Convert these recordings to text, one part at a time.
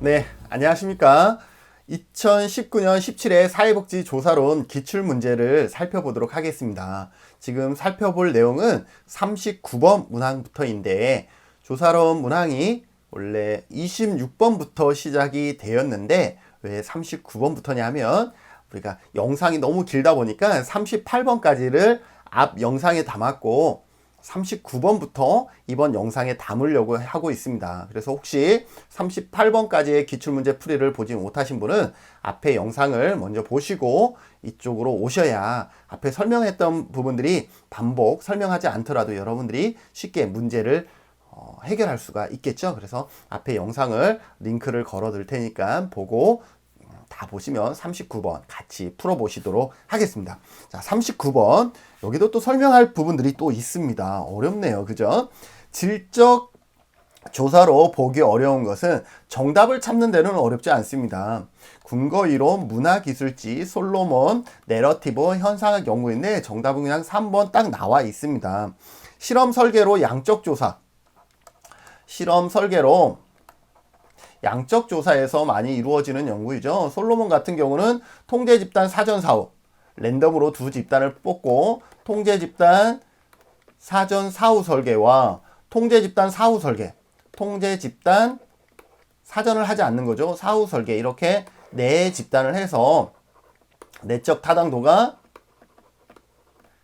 네, 안녕하십니까. 2019년 17회 사회복지조사론 기출문제를 살펴보도록 하겠습니다. 지금 살펴볼 내용은 39번 문항부터인데, 조사론 문항이 원래 26번부터 시작이 되었는데, 왜 39번부터냐 하면, 우리가 영상이 너무 길다 보니까 38번까지를 앞 영상에 담았고, 39번부터 이번 영상에 담으려고 하고 있습니다. 그래서 혹시 38번까지의 기출문제 풀이를 보지 못하신 분은 앞에 영상을 먼저 보시고 이쪽으로 오셔야 앞에 설명했던 부분들이 반복 설명하지 않더라도 여러분들이 쉽게 문제를 해결할 수가 있겠죠. 그래서 앞에 영상을 링크를 걸어 둘 테니까 보고 다 보시면 39번 같이 풀어보시도록 하겠습니다. 자, 39번. 여기도 또 설명할 부분들이 또 있습니다. 어렵네요. 그죠? 질적 조사로 보기 어려운 것은 정답을 찾는 데는 어렵지 않습니다. 근거이론, 문화기술지, 솔로몬, 내러티브, 현상학 연구인데 정답은 그냥 3번 딱 나와 있습니다. 실험 설계로 양적 조사. 실험 설계로 양적 조사에서 많이 이루어지는 연구이죠. 솔로몬 같은 경우는 통제 집단 사전 사후, 랜덤으로 두 집단을 뽑고 통제 집단 사전 사후 설계와 통제 집단 사후 설계, 통제 집단 사전을 하지 않는 거죠. 사후 설계, 이렇게 네 집단을 해서 내적 타당도가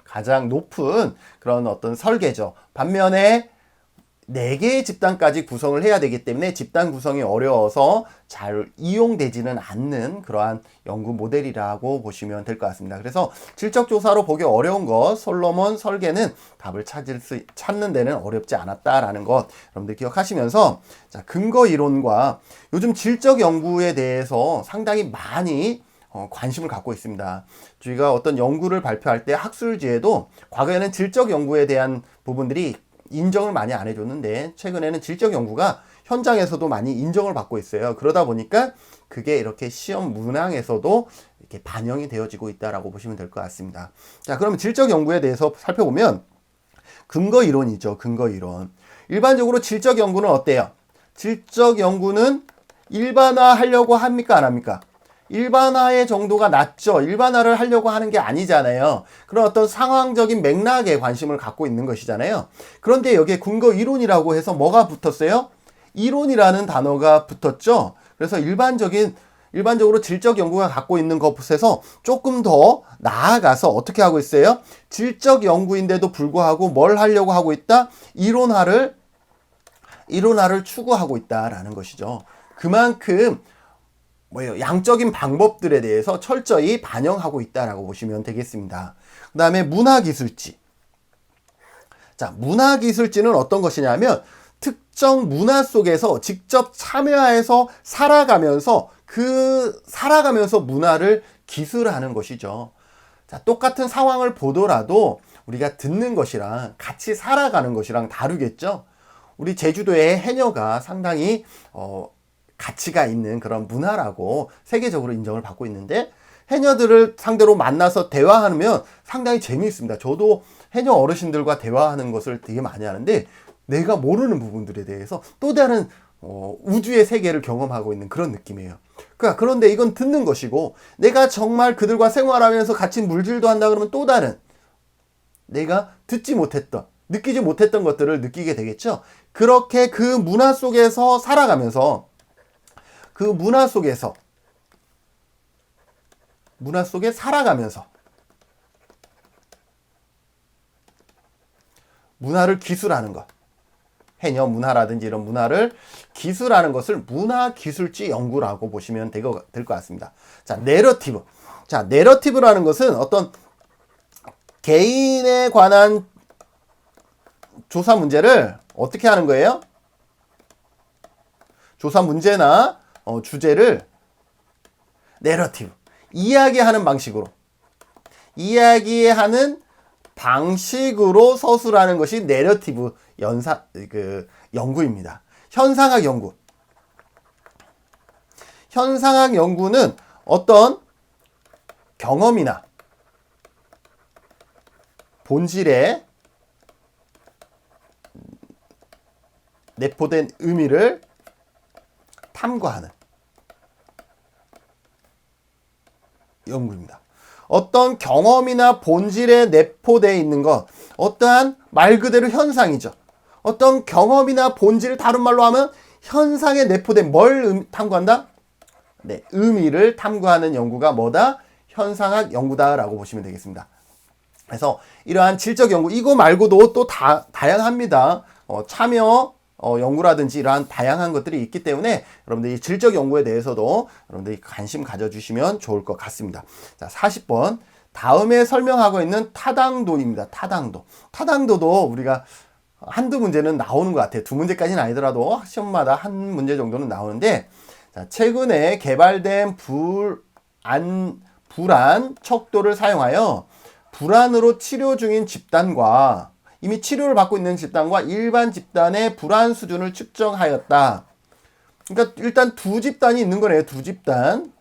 가장 높은 그런 어떤 설계죠. 반면에 4개의 집단까지 구성을 해야 되기 때문에 집단 구성이 어려워서 잘 이용되지는 않는 그러한 연구 모델이라고 보시면 될 것 같습니다. 그래서 질적조사로 보기 어려운 것, 솔로몬 설계는 답을 찾는 데는 어렵지 않았다라는 것 여러분들 기억하시면서, 자, 근거 이론과 요즘 질적 연구에 대해서 상당히 많이 관심을 갖고 있습니다. 저희가 어떤 연구를 발표할 때 학술지에도 과거에는 질적 연구에 대한 부분들이 인정을 많이 안 해줬는데 최근에는 질적 연구가 현장에서도 많이 인정을 받고 있어요. 그러다 보니까 그게 이렇게 시험 문항에서도 이렇게 반영이 되어지고 있다라고 보시면 될 것 같습니다. 자, 그러면 질적 연구에 대해서 살펴보면 근거 이론이죠. 근거 이론. 일반적으로 질적 연구는 어때요? 질적 연구는 일반화 하려고 합니까? 안 합니까? 일반화의 정도가 낮죠. 일반화를 하려고 하는 게 아니잖아요. 그런 어떤 상황적인 맥락에 관심을 갖고 있는 것이잖아요. 그런데 여기에 근거 이론이라고 해서 뭐가 붙었어요? 이론이라는 단어가 붙었죠. 그래서 일반적으로 질적 연구가 갖고 있는 것에서 조금 더 나아가서 어떻게 하고 있어요? 질적 연구인데도 불구하고 뭘 하려고 하고 있다? 이론화를 추구하고 있다라는 것이죠. 그만큼 양적인 방법들에 대해서 철저히 반영하고 있다라고 보시면 되겠습니다. 그 다음에 문화기술지. 자, 문화기술지는 어떤 것이냐면 특정 문화 속에서 직접 참여해서 살아가면서 문화를 기술하는 것이죠. 자, 똑같은 상황을 보더라도 우리가 듣는 것이랑 같이 살아가는 것이랑 다르겠죠. 우리 제주도의 해녀가 상당히 가치가 있는 그런 문화라고 세계적으로 인정을 받고 있는데, 해녀들을 상대로 만나서 대화하면 상당히 재미있습니다. 저도 해녀 어르신들과 대화하는 것을 되게 많이 하는데 내가 모르는 부분들에 대해서 또 다른 우주의 세계를 경험하고 있는 그런 느낌이에요. 그런데 이건 듣는 것이고, 내가 정말 그들과 생활하면서 같이 물질도 한다 그러면 또 다른 내가 느끼지 못했던 것들을 느끼게 되겠죠. 그렇게 그 문화 속에서 살아가면서 그 문화 속에 살아가면서 문화를 기술하는 것, 해녀 문화라든지 이런 문화를 기술하는 것을 문화기술지 연구라고 보시면 될 것 같습니다. 자, 내러티브. 자, 내러티브라는 것은 어떤 개인에 관한 조사 문제를 어떻게 하는 거예요? 조사 문제나 주제를 내러티브, 이야기하는 방식으로 서술하는 것이 내러티브 연구입니다. 현상학 연구는 어떤 경험이나 본질에 내포된 의미를 탐구하는 연구입니다. 어떤 경험이나 본질에 내포되어 있는 것, 어떠한 말 그대로 현상이죠. 어떤 경험이나 본질을 다른 말로 하면 현상에 내포된 뭘 탐구한다? 네, 의미를 탐구하는 연구가 뭐다? 현상학 연구다라고 보시면 되겠습니다. 그래서 이러한 질적 연구, 이거 말고도 또 다양합니다. 참여 연구라든지 이러한 다양한 것들이 있기 때문에 여러분들이 질적 연구에 대해서도 여러분들이 관심 가져주시면 좋을 것 같습니다. 자, 40번. 다음에 설명하고 있는 타당도입니다. 타당도. 타당도도 우리가 한두 문제는 나오는 것 같아요. 두 문제까지는 아니더라도 시험마다 한 문제 정도는 나오는데, 자, 최근에 개발된 불안 척도를 사용하여 불안으로 치료 중인 집단과 이미 치료를 받고 있는 집단과 일반 집단의 불안 수준을 측정하였다. 그러니까 일단 두 집단이 있는 거네요. 두 집단.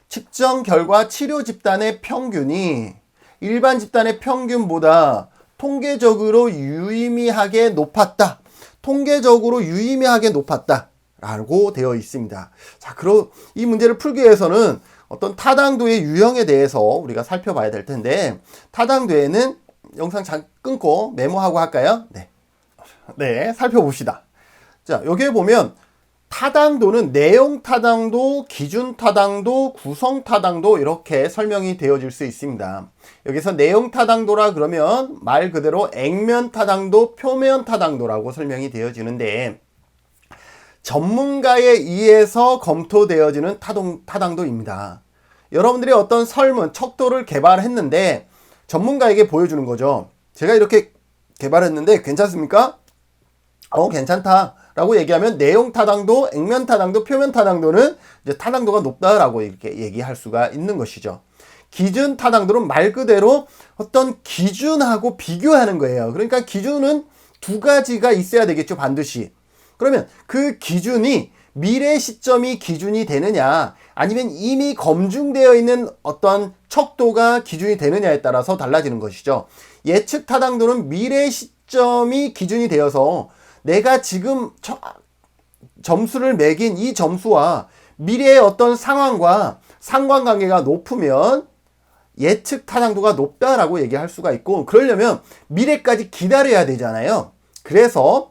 측정 결과 치료 집단의 평균이 일반 집단의 평균보다 통계적으로 유의미하게 높았다. 통계적으로 유의미하게 높았다. 라고 되어 있습니다. 자, 그럼 이 문제를 풀기 위해서는 어떤 타당도의 유형에 대해서 우리가 살펴봐야 될 텐데, 타당도에는 영상 잠깐 끊고 메모하고 할까요? 네. 네, 살펴봅시다. 자, 여기에 보면 타당도는 내용 타당도, 기준 타당도, 구성 타당도 이렇게 설명이 되어질 수 있습니다. 여기서 내용 타당도라 그러면 말 그대로 액면 타당도, 표면 타당도라고 설명이 되어지는데, 전문가에 의해서 검토되어지는 타당도입니다. 여러분들이 어떤 설문, 척도를 개발했는데 전문가에게 보여주는 거죠. 제가 이렇게 개발했는데 괜찮습니까? 괜찮다 라고 얘기하면 내용 타당도, 액면 타당도, 표면 타당도는 이제 타당도가 높다라고 이렇게 얘기할 수가 있는 것이죠. 기준 타당도는 말 그대로 어떤 기준하고 비교하는 거예요. 그러니까 기준은 두 가지가 있어야 되겠죠, 반드시. 그러면 그 기준이 미래 시점이 기준이 되느냐, 아니면 이미 검증되어 있는 어떤 척도가 기준이 되느냐에 따라서 달라지는 것이죠. 예측 타당도는 미래 시점이 기준이 되어서 내가 지금 점수를 매긴 이 점수와 미래의 어떤 상황과 상관관계가 높으면 예측 타당도가 높다라고 얘기할 수가 있고, 그러려면 미래까지 기다려야 되잖아요. 그래서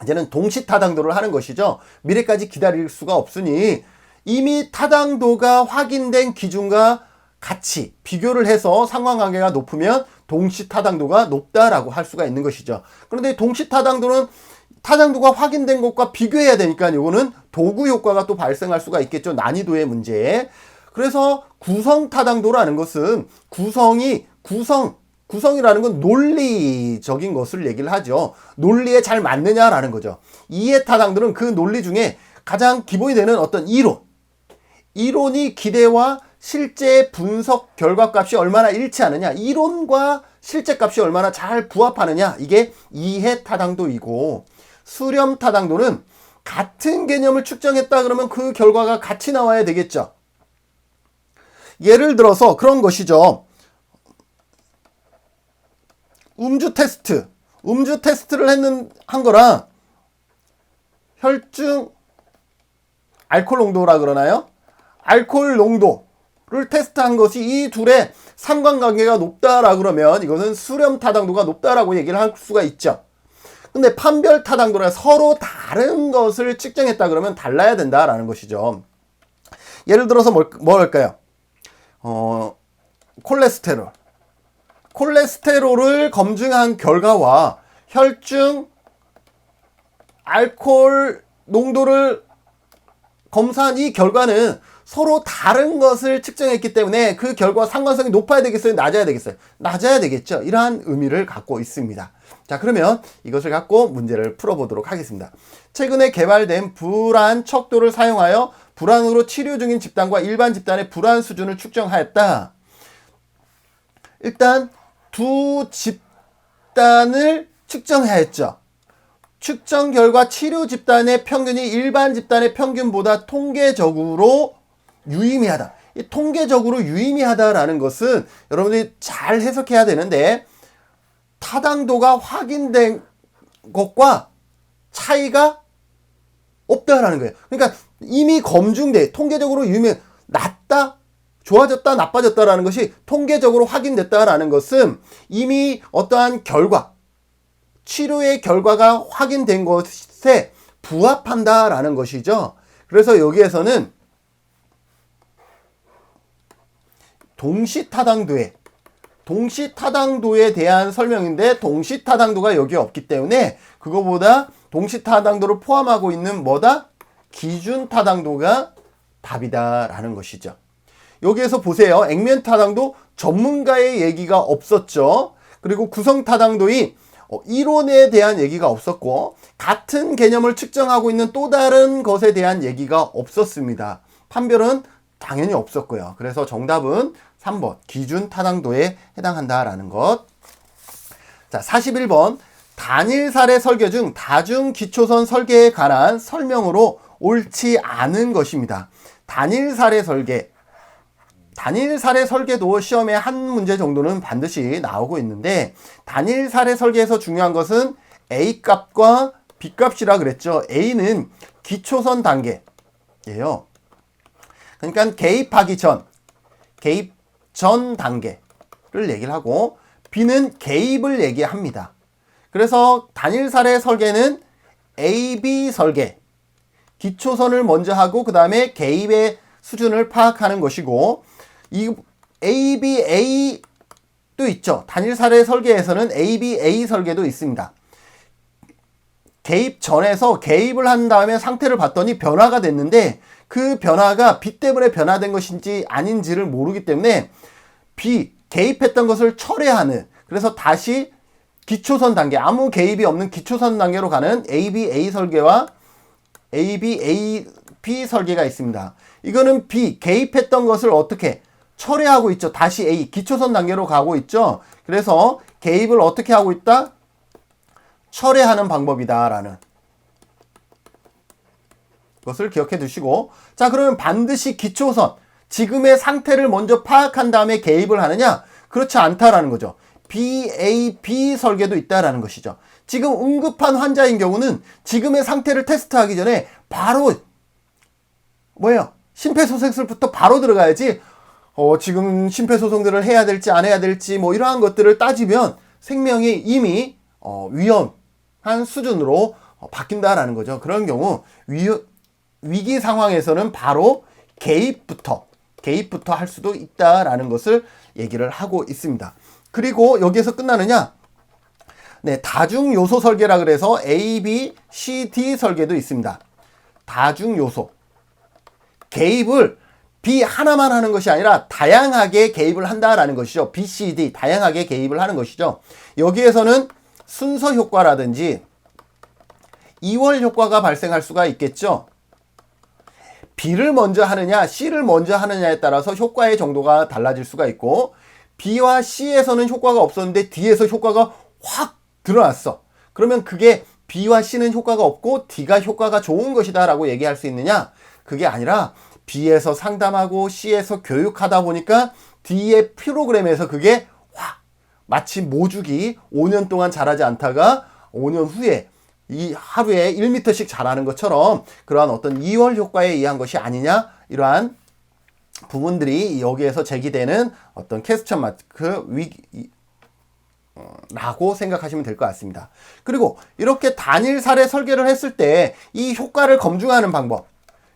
이제는 동시 타당도를 하는 것이죠. 미래까지 기다릴 수가 없으니 이미 타당도가 확인된 기준과 같이 비교를 해서 상관관계가 높으면 동시 타당도가 높다라고 할 수가 있는 것이죠. 그런데 동시 타당도는 타당도가 확인된 것과 비교해야 되니까 이거는 도구 효과가 또 발생할 수가 있겠죠. 난이도의 문제에. 그래서 구성 타당도라는 것은 구성이라는 건 논리적인 것을 얘기를 하죠. 논리에 잘 맞느냐라는 거죠. 이해 타당도는 그 논리 중에 가장 기본이 되는 어떤 이론이 기대와 실제 분석 결과값이 얼마나 일치하느냐, 이론과 실제 값이 얼마나 잘 부합하느냐, 이게 이해 타당도이고, 수렴 타당도는 같은 개념을 측정했다 그러면 그 결과가 같이 나와야 되겠죠. 예를 들어서 그런 것이죠. 음주 테스트를 한 거랑 혈중 알코올 농도라 그러나요? 알코올 농도를 테스트한 것이 이 둘의 상관관계가 높다라 그러면 이것은 수렴 타당도가 높다라고 얘기를 할 수가 있죠. 근데 판별 타당도라 서로 다른 것을 측정했다 그러면 달라야 된다라는 것이죠. 예를 들어서 뭘까요? 콜레스테롤을 검증한 결과와 혈중 알코올 농도를 검사한 이 결과는 서로 다른 것을 측정했기 때문에 그 결과 상관성이 높아야 되겠어요? 낮아야 되겠어요? 낮아야 되겠죠. 이러한 의미를 갖고 있습니다. 자, 그러면 이것을 갖고 문제를 풀어보도록 하겠습니다. 최근에 개발된 불안 척도를 사용하여 불안으로 치료 중인 집단과 일반 집단의 불안 수준을 측정하였다. 일단 두 집단을 측정하였죠. 측정 결과 치료 집단의 평균이 일반 집단의 평균보다 통계적으로 유의미하다. 이 통계적으로 유의미하다라는 것은 여러분들이 잘 해석해야 되는데, 타당도가 확인된 것과 차이가 없다라는 거예요. 그러니까 이미 통계적으로 유의미, 낮다, 좋아졌다, 나빠졌다라는 것이 통계적으로 확인됐다라는 것은 이미 어떠한 결과, 치료의 결과가 확인된 것에 부합한다라는 것이죠. 그래서 여기에서는 동시타당도에 대한 설명인데 동시타당도가 여기에 없기 때문에 그거보다 동시타당도를 포함하고 있는 뭐다? 기준타당도가 답이다라는 것이죠. 여기에서 보세요. 액면타당도 전문가의 얘기가 없었죠. 그리고 구성타당도의 이론에 대한 얘기가 없었고 같은 개념을 측정하고 있는 또 다른 것에 대한 얘기가 없었습니다. 판별은 당연히 없었고요. 그래서 정답은 3번 기준 타당도에 해당한다라는 것. 자, 41번 단일 사례 설계 중 다중 기초선 설계에 관한 설명으로 옳지 않은 것입니다. 단일 사례 설계도 시험에 한 문제 정도는 반드시 나오고 있는데 단일 사례 설계에서 중요한 것은 A 값과 B 값이라 그랬죠. A는 기초선 단계예요. 그러니까 개입 전 단계를 얘기를 하고 B는 개입을 얘기합니다. 그래서 단일 사례 설계는 A, B 설계, 기초선을 먼저 하고 그 다음에 개입의 수준을 파악하는 것이고 이 A, B, A도 있죠. 단일 사례 설계에서는 A, B, A 설계도 있습니다. 개입 전에서 개입을 한 다음에 상태를 봤더니 변화가 됐는데 그 변화가 B 때문에 변화된 것인지 아닌지를 모르기 때문에 B, 개입했던 것을 철회하는, 그래서 다시 기초선 단계, 아무 개입이 없는 기초선 단계로 가는 ABA 설계와 ABAB 설계가 있습니다. 이거는 B, 개입했던 것을 어떻게 철회하고 있죠. 다시 A, 기초선 단계로 가고 있죠. 그래서 개입을 어떻게 하고 있다? 철회하는 방법이다라는 것을 기억해 두시고, 자, 그러면 반드시 기초선, 지금의 상태를 먼저 파악한 다음에 개입을 하느냐? 그렇지 않다라는 거죠. BAB 설계도 있다라는 것이죠. 지금 응급한 환자인 경우는 지금의 상태를 테스트하기 전에 바로 심폐소생술부터 바로 들어가야지 지금 심폐소생술을 해야 될지 안 해야 될지 이러한 것들을 따지면 생명이 이미 위험한 수준으로 바뀐다라는 거죠. 그런 경우 위기 상황에서는 바로 개입부터 할 수도 있다라는 것을 얘기를 하고 있습니다. 그리고 여기에서 끝나느냐? 네, 다중 요소 설계라 그래서 A, B, C, D 설계도 있습니다. 다중 요소. 개입을 B 하나만 하는 것이 아니라 다양하게 개입을 한다라는 것이죠. B, C, D 다양하게 개입을 하는 것이죠. 여기에서는 순서 효과라든지 이월 효과가 발생할 수가 있겠죠. B를 먼저 하느냐 C를 먼저 하느냐에 따라서 효과의 정도가 달라질 수가 있고, B와 C에서는 효과가 없었는데 D에서 효과가 확 드러났어. 그러면 그게 B와 C는 효과가 없고 D가 효과가 좋은 것이다 라고 얘기할 수 있느냐? 그게 아니라 B에서 상담하고 C에서 교육하다 보니까 D의 프로그램에서 그게 확 마치 모주기 5년 동안 자라지 않다가 5년 후에 이 하루에 1m씩 자라는 것처럼 그러한 어떤 이월 효과에 의한 것이 아니냐, 이러한 부분들이 여기에서 제기되는 어떤 퀘스천 마크 라고 생각하시면 될 것 같습니다. 그리고 이렇게 단일 사례 설계를 했을 때 이 효과를 검증하는 방법,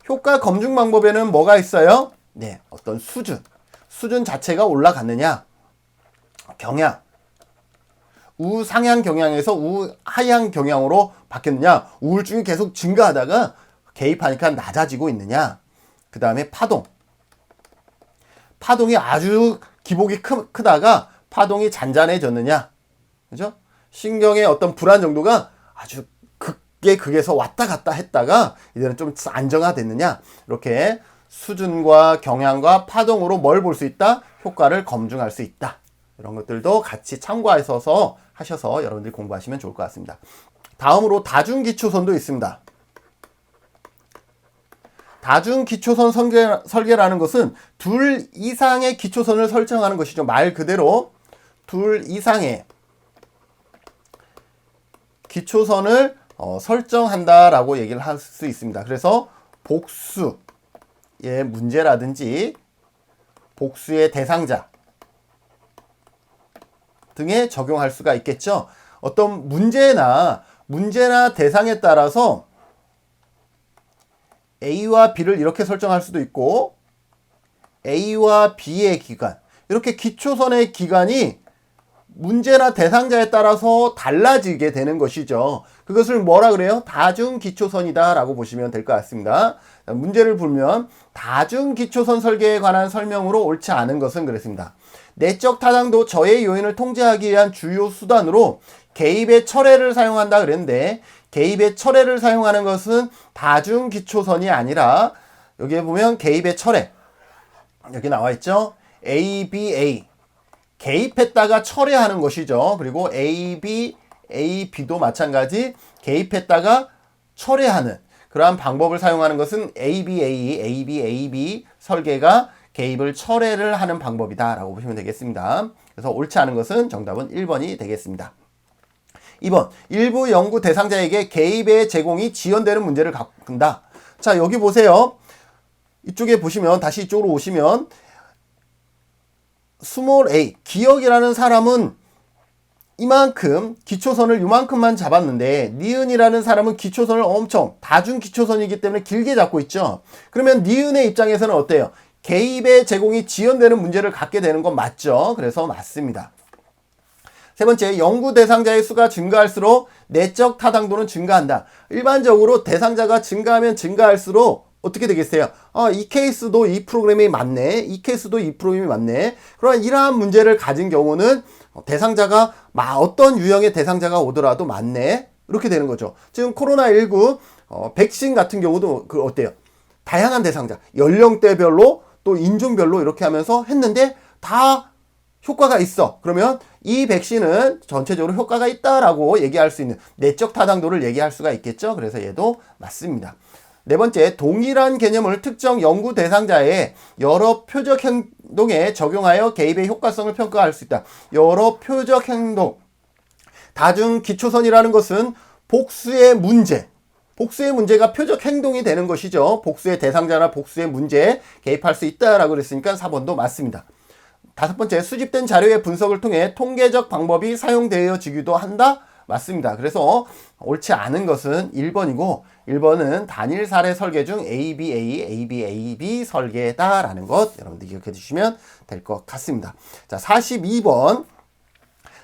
효과 검증 방법에는 뭐가 있어요? 네, 어떤 수준 자체가 올라갔느냐, 경향, 우상향 경향에서 우하향 경향으로 바뀌느냐, 우울증이 계속 증가하다가 개입하니까 낮아지고 있느냐, 그 다음에 파동이 아주 기복이 크다가 파동이 잔잔해졌느냐, 그죠? 신경의 어떤 불안 정도가 아주 극에서 왔다 갔다 했다가 이제는 좀 안정화됐느냐, 이렇게 수준과 경향과 파동으로 뭘 볼 수 있다? 효과를 검증할 수 있다. 이런 것들도 같이 참고하셔서 여러분들이 공부하시면 좋을 것 같습니다. 다음으로 다중기초선도 있습니다. 다중기초선 설계라는 것은 둘 이상의 기초선을 설정하는 것이죠. 말 그대로 둘 이상의 기초선을 설정한다라고 얘기를 할 수 있습니다. 그래서 복수의 문제라든지 복수의 대상자 등에 적용할 수가 있겠죠. 어떤 문제나 대상에 따라서 A와 B를 이렇게 설정할 수도 있고 A와 B의 기간, 이렇게 기초선의 기간이 문제나 대상자에 따라서 달라지게 되는 것이죠. 그것을 뭐라 그래요? 다중기초선이다 라고 보시면 될 것 같습니다. 문제를 풀면 다중기초선 설계에 관한 설명으로 옳지 않은 것은 그랬습니다. 내적 타당도 저해 요인을 통제하기 위한 주요 수단으로 개입의 철회를 사용한다 그랬는데, 개입의 철회를 사용하는 것은 다중기초선이 아니라, 여기에 보면 개입의 철회 여기 나와 있죠. ABA 개입했다가 철회하는 것이죠. 그리고 AB도 마찬가지 개입했다가 철회하는 그러한 방법을 사용하는 것은 ABA 설계가 개입을 철회를 하는 방법이다 라고 보시면 되겠습니다. 그래서 옳지 않은 것은 정답은 1번이 되겠습니다. 2번, 일부 연구 대상자에게 개입의 제공이 지연되는 문제를 갖는다. 자, 여기 보세요. 이쪽에 보시면, 다시 이쪽으로 오시면 스몰 a, 기억이라는 사람은 이만큼 기초선을 이만큼만 잡았는데, 니은이라는 사람은 기초선을 엄청 다중 기초선이기 때문에 길게 잡고 있죠. 그러면 니은의 입장에서는 어때요? 개입의 제공이 지연되는 문제를 갖게 되는 건 맞죠. 그래서 맞습니다. 세 번째, 연구 대상자의 수가 증가할수록 내적 타당도는 증가한다. 일반적으로 대상자가 증가하면 증가할수록 어떻게 되겠어요? 이 케이스도 이 프로그램이 맞네. 이 케이스도 이 프로그램이 맞네. 그러나 이러한 문제를 가진 경우는 대상자가 어떤 유형의 대상자가 오더라도 맞네. 이렇게 되는 거죠. 지금 코로나19 백신 같은 경우도 어때요? 다양한 대상자, 연령대별로 또 인종별로 이렇게 하면서 했는데 다 효과가 있어. 그러면 이 백신은 전체적으로 효과가 있다라고 얘기할 수 있는 내적 타당도를 얘기할 수가 있겠죠. 그래서 얘도 맞습니다. 네 번째, 동일한 개념을 특정 연구 대상자의 여러 표적 행동에 적용하여 개입의 효과성을 평가할 수 있다. 여러 표적 행동. 다중 기초선이라는 것은 복수의 문제가 표적 행동이 되는 것이죠. 복수의 대상자나 복수의 문제에 개입할 수 있다라고 그랬으니까 4번도 맞습니다. 다섯 번째, 수집된 자료의 분석을 통해 통계적 방법이 사용되어지기도 한다. 맞습니다. 그래서 옳지 않은 것은 1번이고 1번은 단일 사례 설계 중 ABA 설계다라는 것 여러분들 기억해 주시면 될 것 같습니다. 자, 42번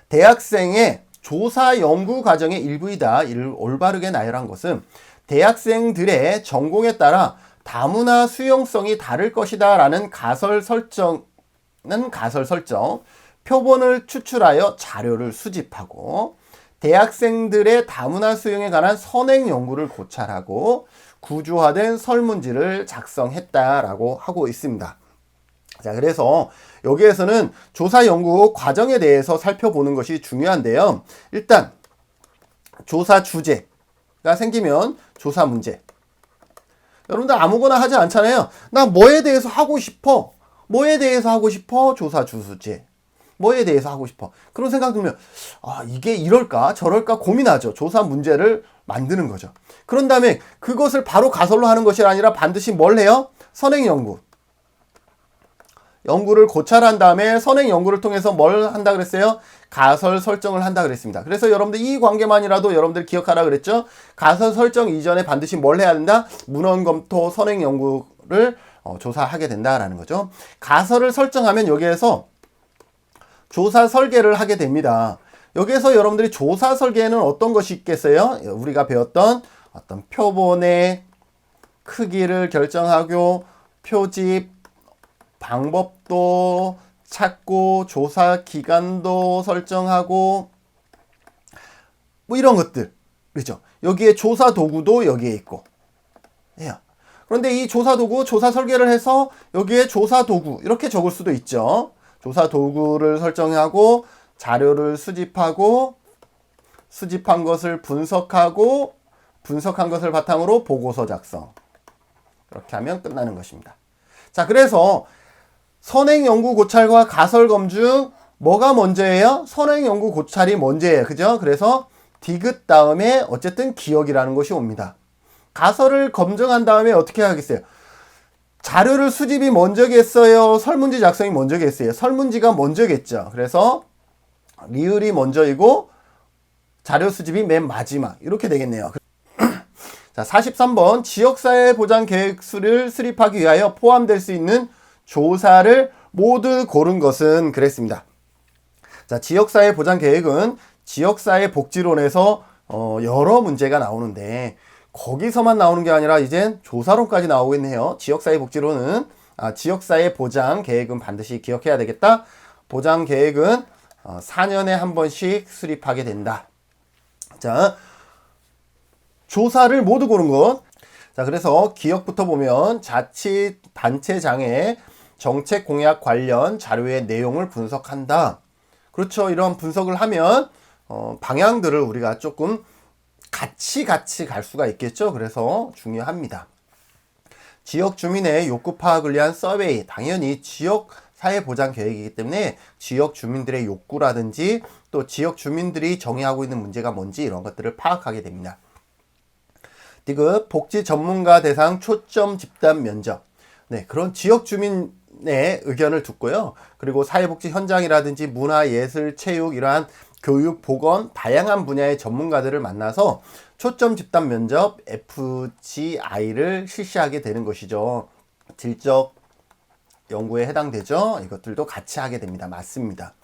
대학생의 조사 연구 과정의 일부이다. 이를 올바르게 나열한 것은 대학생들의 전공에 따라 다문화 수용성이 다를 것이다 라는 가설 설정, 표본을 추출하여 자료를 수집하고 대학생들의 다문화 수용에 관한 선행 연구를 고찰하고 구조화된 설문지를 작성했다라고 하고 있습니다. 자, 그래서 여기에서는 조사 연구 과정에 대해서 살펴보는 것이 중요한데요. 일단 조사 주제가 생기면 조사 문제. 여러분들 아무거나 하지 않잖아요. 나 뭐에 대해서 하고 싶어? 조사 주제. 뭐에 대해서 하고 싶어? 그런 생각 들면 이게 이럴까 저럴까 고민하죠. 조사 문제를 만드는 거죠. 그런 다음에 그것을 바로 가설로 하는 것이 아니라 반드시 뭘 해요? 선행 연구를 고찰한 다음에 선행 연구를 통해서 뭘 한다 그랬어요? 가설 설정을 한다 그랬습니다. 그래서 여러분들 이 관계만이라도 여러분들 기억하라 그랬죠? 가설 설정 이전에 반드시 뭘 해야 된다? 문헌 검토 선행 연구를 조사하게 된다라는 거죠. 가설을 설정하면 여기에서 조사 설계를 하게 됩니다. 여기에서 여러분들이 조사 설계에는 어떤 것이 있겠어요? 우리가 배웠던 어떤 표본의 크기를 결정하고 표집 방법도 찾고 조사 기간도 설정하고 뭐 이런 것들 그렇죠. 여기에 조사 도구도 여기에 있고 그런데 이 조사 도구 조사 설계를 해서 여기에 조사 도구 이렇게 적을 수도 있죠. 조사 도구를 설정하고 자료를 수집하고 수집한 것을 분석하고 분석한 것을 바탕으로 보고서 작성. 이렇게 하면 끝나는 것입니다. 자, 그래서 선행 연구 고찰과 가설 검증 뭐가 먼저예요? 선행 연구 고찰이 먼저예요. 그죠? 그래서 디귿 다음에 어쨌든 기억이라는 것이 옵니다. 가설을 검증한 다음에 어떻게 하겠어요? 자료를 수집이 먼저겠어요? 설문지 작성이 먼저겠어요? 설문지가 먼저겠죠. 그래서 리을이 먼저이고 자료 수집이 맨 마지막. 이렇게 되겠네요. 자, 43번. 지역사회 보장 계획서를 수립하기 위하여 포함될 수 있는 조사를 모두 고른 것은 그랬습니다. 자, 지역사회 보장 계획은 지역사회 복지론에서 여러 문제가 나오는데 거기서만 나오는 게 아니라 이젠 조사론까지 나오겠네요. 지역사회 복지론은 지역사회 보장 계획은 반드시 기억해야 되겠다. 보장 계획은 4년에 한 번씩 수립하게 된다. 자, 조사를 모두 고른 것. 자, 그래서 기억부터 보면 자치단체장의 정책 공약 관련 자료의 내용을 분석한다. 그렇죠. 이런 분석을 하면 방향들을 우리가 조금 같이 갈 수가 있겠죠. 그래서 중요합니다. 지역 주민의 욕구 파악을 위한 서베이. 당연히 지역 사회보장 계획이기 때문에 지역 주민들의 욕구라든지 또 지역 주민들이 정의하고 있는 문제가 뭔지 이런 것들을 파악하게 됩니다. 디귿 복지 전문가 대상 초점 집단 면접. 네, 그런 지역 주민의 의견을 듣고요. 그리고 사회복지 현장이라든지 문화, 예술, 체육 이러한 교육, 보건 다양한 분야의 전문가들을 만나서 초점 집단 면접 FGI를 실시하게 되는 것이죠. 질적 연구에 해당되죠. 이것들도 같이 하게 됩니다. 맞습니다.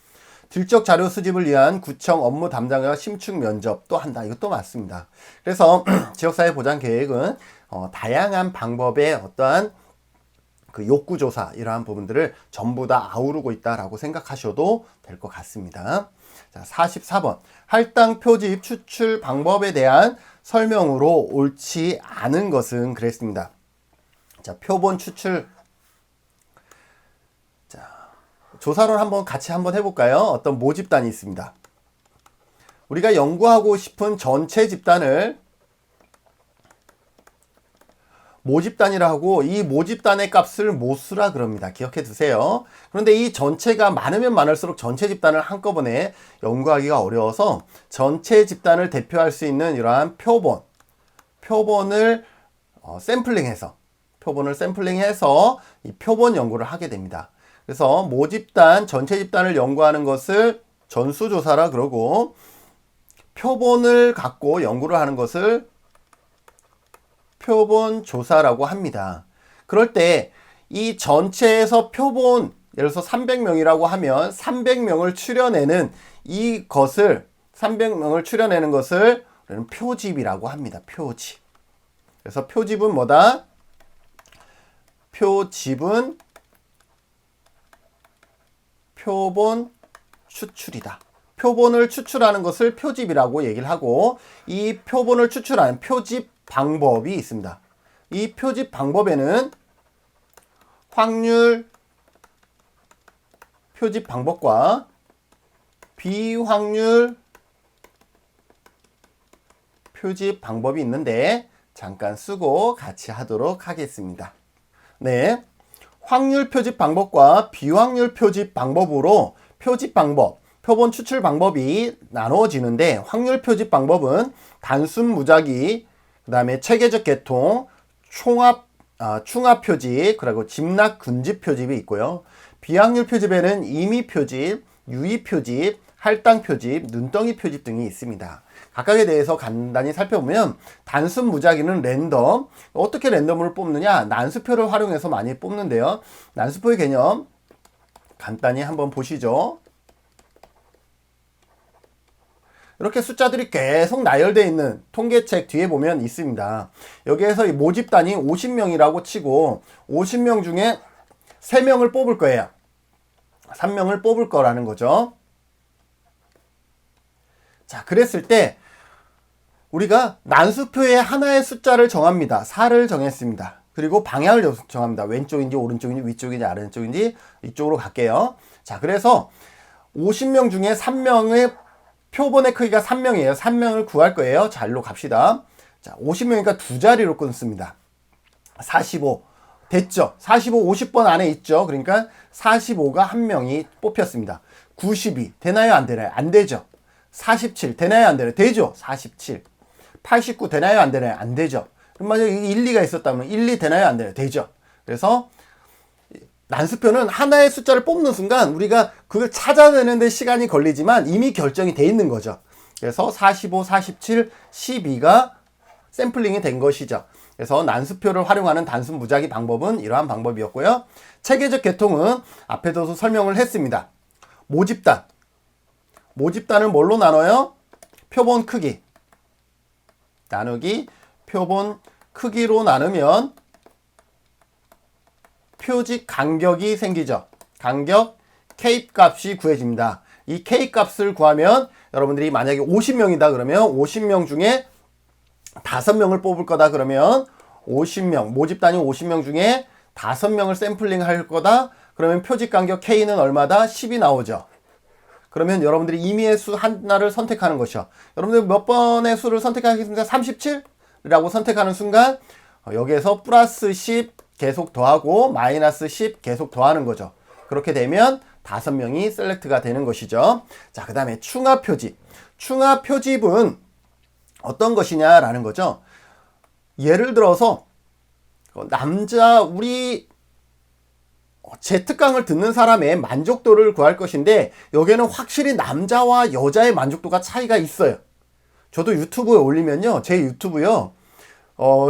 질적 자료 수집을 위한 구청 업무 담당자 심층 면접도 한다. 이것도 맞습니다. 그래서 지역사회 보장 계획은 다양한 방법의 어떠한 그 욕구 조사 이러한 부분들을 전부 다 아우르고 있다라고 생각하셔도 될 것 같습니다. 자, 44번. 할당 표집 추출 방법에 대한 설명으로 옳지 않은 것은 그랬습니다. 자, 표본 추출. 자, 조사론 같이 한번 해볼까요? 어떤 모집단이 있습니다. 우리가 연구하고 싶은 전체 집단을 모집단이라 하고 이 모집단의 값을 모수라 그럽니다. 기억해 두세요. 그런데 이 전체가 많으면 많을수록 전체 집단을 한꺼번에 연구하기가 어려워서 전체 집단을 대표할 수 있는 이러한 표본을 샘플링해서 이 표본 연구를 하게 됩니다. 그래서 모집단, 전체 집단을 연구하는 것을 전수조사라 그러고 표본을 갖고 연구를 하는 것을 표본조사라고 합니다. 그럴 때 이 전체에서 표본, 예를 들어서 300명이라고 하면 300명을 추려내는 이것을 300명을 추려내는 것을 우리는 표집이라고 합니다. 표집. 그래서 표집은 뭐다? 표집은 표본 추출이다. 표본을 추출하는 것을 표집이라고 얘기를 하고 이 표본을 추출하는 표집 방법이 있습니다. 이 표집 방법에는 확률 표집 방법과 비확률 표집 방법이 있는데 잠깐 쓰고 같이 하도록 하겠습니다. 네, 확률 표집 방법과 비확률 표집 방법으로 표집 방법, 표본 추출 방법이 나누어지는데 확률 표집 방법은 단순 무작위, 그 다음에 체계적 계통, 충합 표집, 그리고 집락 근집 표집이 있고요. 비확률 표집에는 임의 표집, 유의 표집, 할당 표집, 눈덩이 표집 등이 있습니다. 각각에 대해서 간단히 살펴보면 단순 무작위는 랜덤. 어떻게 랜덤을 뽑느냐? 난수표를 활용해서 많이 뽑는데요. 난수표의 개념 간단히 한번 보시죠. 이렇게 숫자들이 계속 나열되어 있는 통계책 뒤에 보면 있습니다. 여기에서 이 모집단이 50명이라고 치고 50명 중에 3명을 뽑을 거예요. 3명을 뽑을 거라는 거죠. 자, 그랬을 때 우리가 난수표에 하나의 숫자를 정합니다. 4를 정했습니다. 그리고 방향을 정합니다. 왼쪽인지 오른쪽인지 위쪽인지 아래쪽인지 이쪽으로 갈게요. 자, 그래서 50명 중에 3명의 표본의 크기가 3명이에요. 3명을 구할 거예요. 자, 일로 갑시다. 자, 50명이니까 두 자리로 끊습니다. 45. 됐죠? 45, 50번 안에 있죠? 그러니까 45가 한 명이 뽑혔습니다. 92. 되나요? 안 되나요? 안 되죠? 47. 되나요? 안 되나요? 되죠? 47. 89. 되나요? 안 되나요? 안 되죠? 그럼 만약에 1, 2가 있었다면 1, 2 되나요? 안 되나요? 되죠? 그래서 난수표는 하나의 숫자를 뽑는 순간 우리가 그걸 찾아내는데 시간이 걸리지만 이미 결정이 돼 있는 거죠. 그래서 45, 47, 12가 샘플링이 된 것이죠. 그래서 난수표를 활용하는 단순 무작위 방법은 이러한 방법이었고요. 체계적 계통은 앞에서도 설명을 했습니다. 모집단. 모집단을 뭘로 나눠요? 표본 크기. 나누기 표본 크기로 나누면 표지 간격이 생기죠. 간격 K 값이 구해집니다. 이 K 값을 구하면 여러분들이 만약에 50명이다 그러면 50명 중에 5명을 뽑을 거다 그러면 50명, 모집단이 50명 중에 5명을 샘플링 할 거다. 그러면 표지 간격 K는 얼마다? 10이 나오죠. 그러면 여러분들이 임의의 수 하나를 선택하는 것이죠. 여러분들 몇 번의 수를 선택하겠습니까? 37이라고 선택하는 순간 여기에서 플러스 10 계속 더하고 마이너스 10 계속 더하는 거죠. 그렇게 되면 5명이 셀렉트가 되는 것이죠. 자, 그 다음에 충합 표집. 충합 표집은 어떤 것이냐라는 거죠. 예를 들어서 우리 제 특강을 듣는 사람의 만족도를 구할 것인데 여기에는 확실히 남자와 여자의 만족도가 차이가 있어요. 저도 유튜브에 올리면요, 제 유튜브요,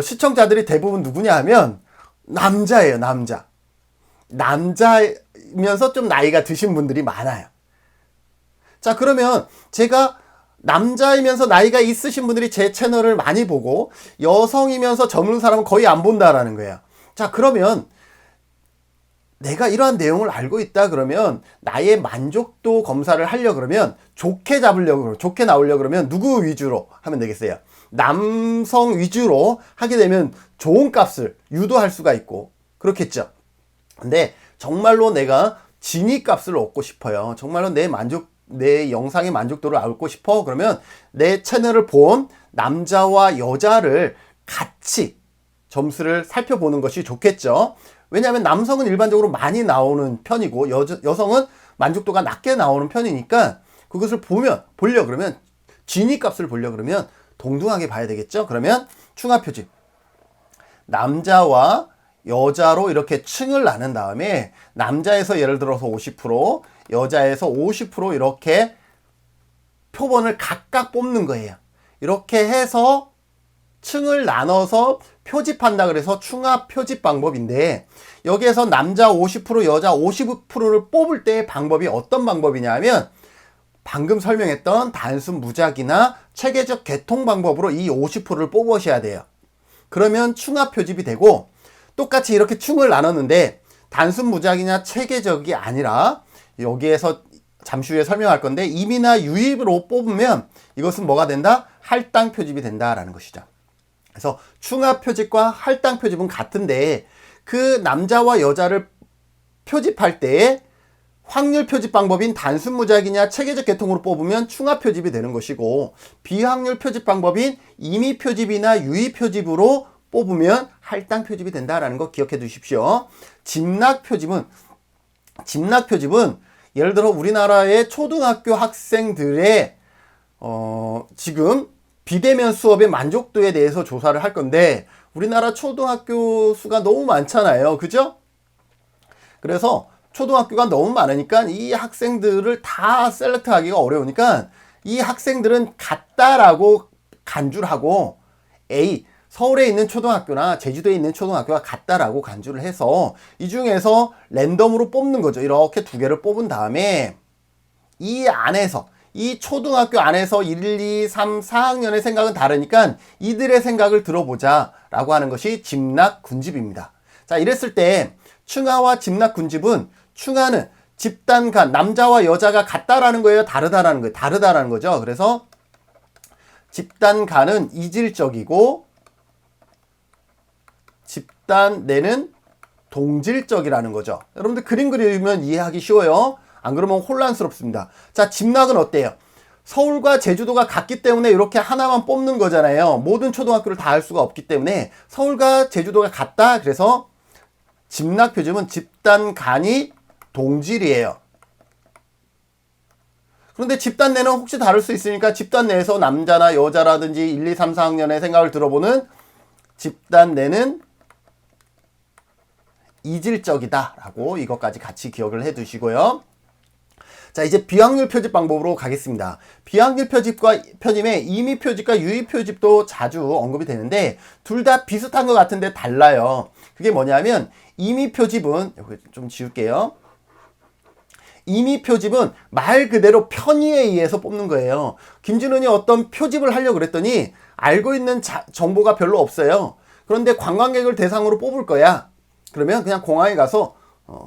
시청자들이 대부분 누구냐 하면 남자예요. 남자이면서 좀 나이가 드신 분들이 많아요. 자, 그러면 제가 남자이면서 나이가 있으신 분들이 제 채널을 많이 보고 여성이면서 젊은 사람은 거의 안 본다라는 거예요. 자, 그러면 내가 이러한 내용을 알고 있다 그러면 나의 만족도 검사를 하려 그러면 좋게 나오려 그러면 누구 위주로 하면 되겠어요? 남성 위주로 하게 되면 좋은 값을 유도할 수가 있고 그렇겠죠. 근데 정말로 내가 진위 값을 얻고 싶어요. 정말로 내 영상의 만족도를 얻고 싶어. 그러면 내 채널을 본 남자와 여자를 같이 점수를 살펴보는 것이 좋겠죠. 왜냐하면 남성은 일반적으로 많이 나오는 편이고 여성은 만족도가 낮게 나오는 편이니까 그것을 보려 그러면 진위 값을 보려 그러면 동등하게 봐야 되겠죠. 그러면 충합 표집. 남자와 여자로 이렇게 층을 나눈 다음에 남자에서 예를 들어서 50%, 여자에서 50% 이렇게 표본을 각각 뽑는 거예요. 이렇게 해서 층을 나눠서 표집한다 그래서 충합 표집 방법인데 여기에서 남자 50%, 여자 50%를 뽑을 때의 방법이 어떤 방법이냐 하면 방금 설명했던 단순 무작위나 체계적 계통 방법으로 이 50%를 뽑으셔야 돼요. 그러면 충합 표집이 되고 똑같이 이렇게 층을 나눴는데 단순 무작위나 체계적이 아니라 여기에서 잠시 후에 설명할 건데 임의나 유입으로 뽑으면 이것은 뭐가 된다? 할당 표집이 된다라는 것이죠. 그래서 충합 표집과 할당 표집은 같은데 그 남자와 여자를 표집할 때 확률 표집 방법인 단순 무작위냐 체계적 계통으로 뽑으면 충합 표집이 되는 것이고 비확률 표집 방법인 임의 표집이나 유의 표집으로 뽑으면 할당 표집이 된다라는 거 기억해 두십시오. 집락 표집은 예를 들어 우리나라의 초등학교 학생들의 지금 비대면 수업의 만족도에 대해서 조사를 할 건데 우리나라 초등학교 수가 너무 많잖아요. 그죠? 그래서 초등학교가 너무 많으니까 이 학생들을 다 셀렉트하기가 어려우니까 이 학생들은 같다라고 간주를 하고 서울에 있는 초등학교나 제주도에 있는 초등학교가 같다라고 간주를 해서 이 중에서 랜덤으로 뽑는 거죠. 이렇게 2개를 뽑은 다음에 이 초등학교 안에서 1, 2, 3, 4학년의 생각은 다르니까 이들의 생각을 들어보자 라고 하는 것이 집락 군집입니다. 자, 이랬을 때 충하와 집락 군집은 충하는 집단 간 남자와 여자가 같다라는 거예요, 다르다라는 거예요. 다르다라는 거죠. 그래서 집단 간은 이질적이고 집단 내는 동질적이라는 거죠. 여러분들 그림 그리면 이해하기 쉬워요. 안 그러면 혼란스럽습니다. 자, 집락은 어때요? 서울과 제주도가 같기 때문에 이렇게 하나만 뽑는 거잖아요. 모든 초등학교를 다 할 수가 없기 때문에 서울과 제주도가 같다. 그래서 집락 표집은 집단 간이 동질이에요. 그런데 집단 내는 혹시 다를 수 있으니까 집단 내에서 남자나 여자라든지 1, 2, 3, 4학년의 생각을 들어보는 집단 내는 이질적이다라고 이것까지 같이 기억을 해 두시고요. 자, 이제 비확률 표집 방법으로 가겠습니다. 비확률 표집과 표집에 임의 표집과 유의 표집도 자주 언급이 되는데 둘 다 비슷한 것 같은데 달라요. 그게 뭐냐면 임의 표집은 여기 좀 지울게요. 임의 표집은 말 그대로 편의에 의해서 뽑는 거예요. 김준은이 어떤 표집을 하려고 그랬더니 알고 있는 정보가 별로 없어요. 그런데 관광객을 대상으로 뽑을 거야. 그러면 그냥 공항에 가서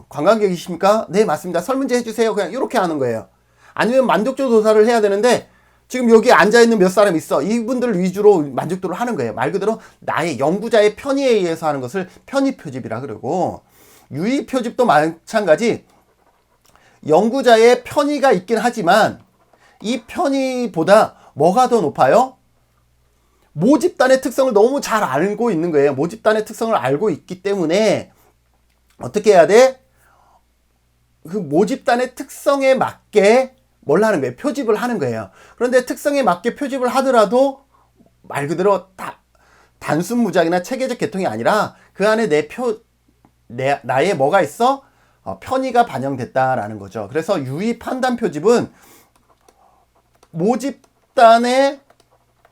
관광객이십니까? 네, 맞습니다. 설문지 해주세요. 그냥 이렇게 하는 거예요. 아니면 만족도 조사를 해야 되는데 지금 여기 앉아있는 몇 사람 있어. 이분들 위주로 만족도를 하는 거예요. 말 그대로 나의 연구자의 편의에 의해서 하는 것을 편의 표집이라 그러고, 유의 표집도 마찬가지. 연구자의 편의가 있긴 하지만 이 편의보다 뭐가 더 높아요? 모집단의 특성을 너무 잘 알고 있는 거예요. 모집단의 특성을 알고 있기 때문에 어떻게 해야 돼? 그 모집단의 특성에 맞게 뭘 하는 거예요? 표집을 하는 거예요. 그런데 특성에 맞게 표집을 하더라도 말 그대로 단순 무작위나 체계적 계통이 아니라 그 안에 나의 뭐가 있어? 편의가 반영됐다라는 거죠. 그래서 유의 판단 표집은 모집단의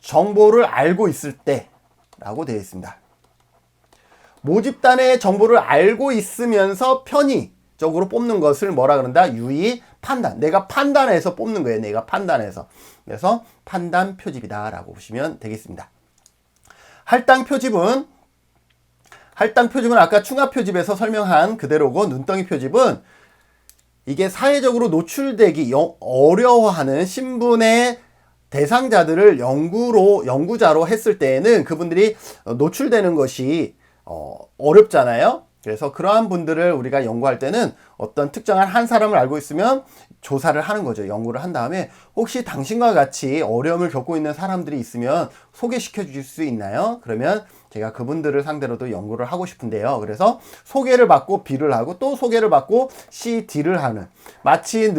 정보를 알고 있을 때라고 되어 있습니다. 모집단의 정보를 알고 있으면서 편의적으로 뽑는 것을 뭐라 그런다? 유의 판단. 내가 판단해서 뽑는 거예요. 내가 판단해서. 그래서 판단 표집이다라고 보시면 되겠습니다. 할당 표집은 아까 충합 표집에서 설명한 그대로고, 눈덩이 표집은 이게 사회적으로 노출되기 어려워하는 신분의 대상자들을 연구자로 했을 때에는 그분들이 노출되는 것이 어렵잖아요. 그래서 그러한 분들을 우리가 연구할 때는 어떤 특정한 한 사람을 알고 있으면 조사를 하는 거죠. 연구를 한 다음에 혹시 당신과 같이 어려움을 겪고 있는 사람들이 있으면 소개시켜 주실 수 있나요? 그러면 제가 그분들을 상대로도 연구를 하고 싶은데요. 그래서 소개를 받고 B를 하고 또 소개를 받고 C, D를 하는, 마치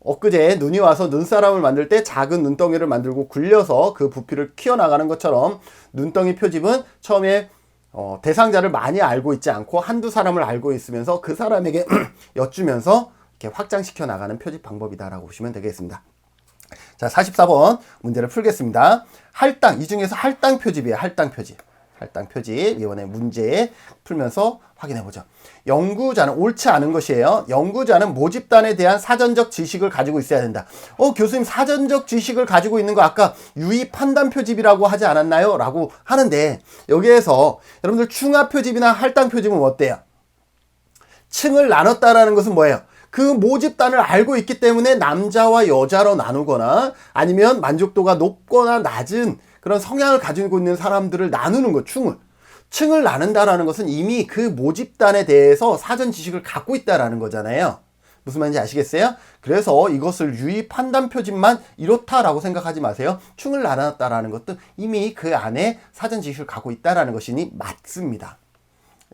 엊그제 눈이 와서 눈사람을 만들 때 작은 눈덩이를 만들고 굴려서 그 부피를 키워나가는 것처럼 눈덩이 표집은 처음에 대상자를 많이 알고 있지 않고 한두 사람을 알고 있으면서 그 사람에게 여쭈면서 이렇게 확장시켜 나가는 표집 방법이다라고 보시면 되겠습니다. 자, 44번 문제를 풀겠습니다. 할당, 이 중에서 할당 표집이에요. 할당 표집. 이번에 문제 풀면서 확인해보죠. 연구자는 옳지 않은 것이에요. 연구자는 모집단에 대한 사전적 지식을 가지고 있어야 된다. 교수님, 사전적 지식을 가지고 있는 거 아까 유의 판단 표집이라고 하지 않았나요? 라고 하는데, 여기에서 여러분들 충합 표집이나 할당 표집은 어때요? 층을 나눴다라는 것은 뭐예요? 그 모집단을 알고 있기 때문에 남자와 여자로 나누거나 아니면 만족도가 높거나 낮은 그런 성향을 가지고 있는 사람들을 나누는 거, 층을 나눈다라는 것은 이미 그 모집단에 대해서 사전 지식을 갖고 있다라는 거잖아요. 무슨 말인지 아시겠어요? 그래서 이것을 유의 판단 표집만 이렇다라고 생각하지 마세요. 층을 나눴다라는 것도 이미 그 안에 사전 지식을 갖고 있다라는 것이니 맞습니다.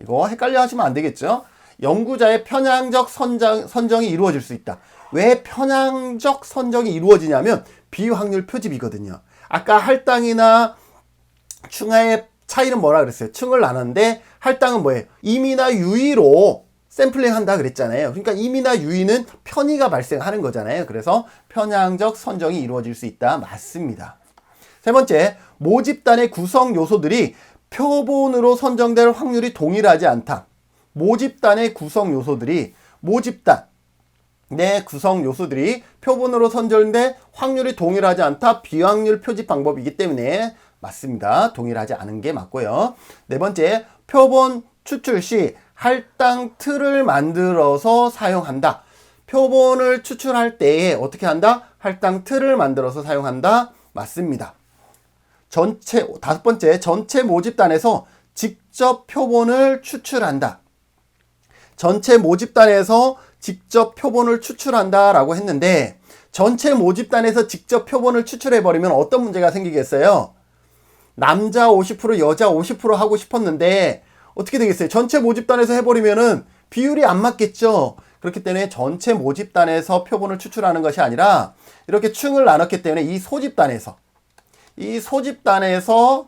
이거 헷갈려 하시면 안 되겠죠? 연구자의 편향적 선정이 이루어질 수 있다. 왜 편향적 선정이 이루어지냐면 비확률 표집이거든요. 아까 할당이나 충하의 차이는 뭐라 그랬어요? 층을 나눴는데 할당은 뭐예요? 임의나 유의로 샘플링 한다 그랬잖아요. 그러니까 임의나 유의는 편의가 발생하는 거잖아요. 그래서 편향적 선정이 이루어질 수 있다. 맞습니다. 세 번째, 모집단의 구성 요소들이 표본으로 선정될 확률이 동일하지 않다. 모집단의 구성 요소들이 표본으로 선정된 확률이 동일하지 않다. 비확률 표집 방법이기 때문에 맞습니다. 동일하지 않은 게 맞고요. 네 번째, 표본 추출 시 할당 틀을 만들어서 사용한다. 표본을 추출할 때에 어떻게 한다? 할당 틀을 만들어서 사용한다. 맞습니다. 다섯 번째, 전체 모집단에서 직접 표본을 추출한다. 전체 모집단에서 직접 표본을 추출한다라고 했는데, 전체 모집단에서 직접 표본을 추출해버리면 어떤 문제가 생기겠어요? 남자 50%, 여자 50% 하고 싶었는데 어떻게 되겠어요? 전체 모집단에서 해버리면은 비율이 안 맞겠죠? 그렇기 때문에 전체 모집단에서 표본을 추출하는 것이 아니라 이렇게 층을 나눴기 때문에 이 소집단에서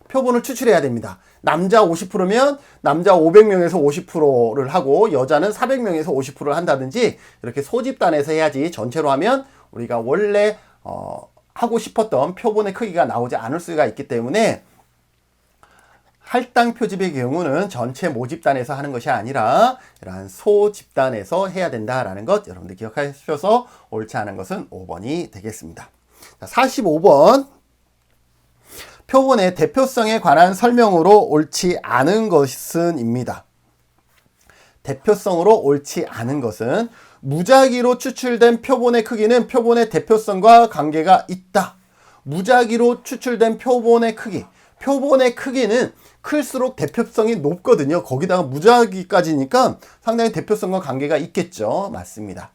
표본을 추출해야 됩니다. 남자 50%면 남자 500명에서 50%를 하고 여자는 400명에서 50%를 한다든지 이렇게 소집단에서 해야지 전체로 하면 우리가 원래 하고 싶었던 표본의 크기가 나오지 않을 수가 있기 때문에 할당 표집의 경우는 전체 모집단에서 하는 것이 아니라 이러한 소집단에서 해야 된다라는 것 여러분들 기억하셔서 옳지 않은 것은 5번이 되겠습니다. 자, 45번. 표본의 대표성에 관한 설명으로 옳지 않은 것은 입니다. 대표성으로 옳지 않은 것은 무작위로 추출된 표본의 크기는 표본의 대표성과 관계가 있다. 무작위로 추출된 표본의 크기. 표본의 크기는 클수록 대표성이 높거든요. 거기다가 무작위까지니까 상당히 대표성과 관계가 있겠죠. 맞습니다.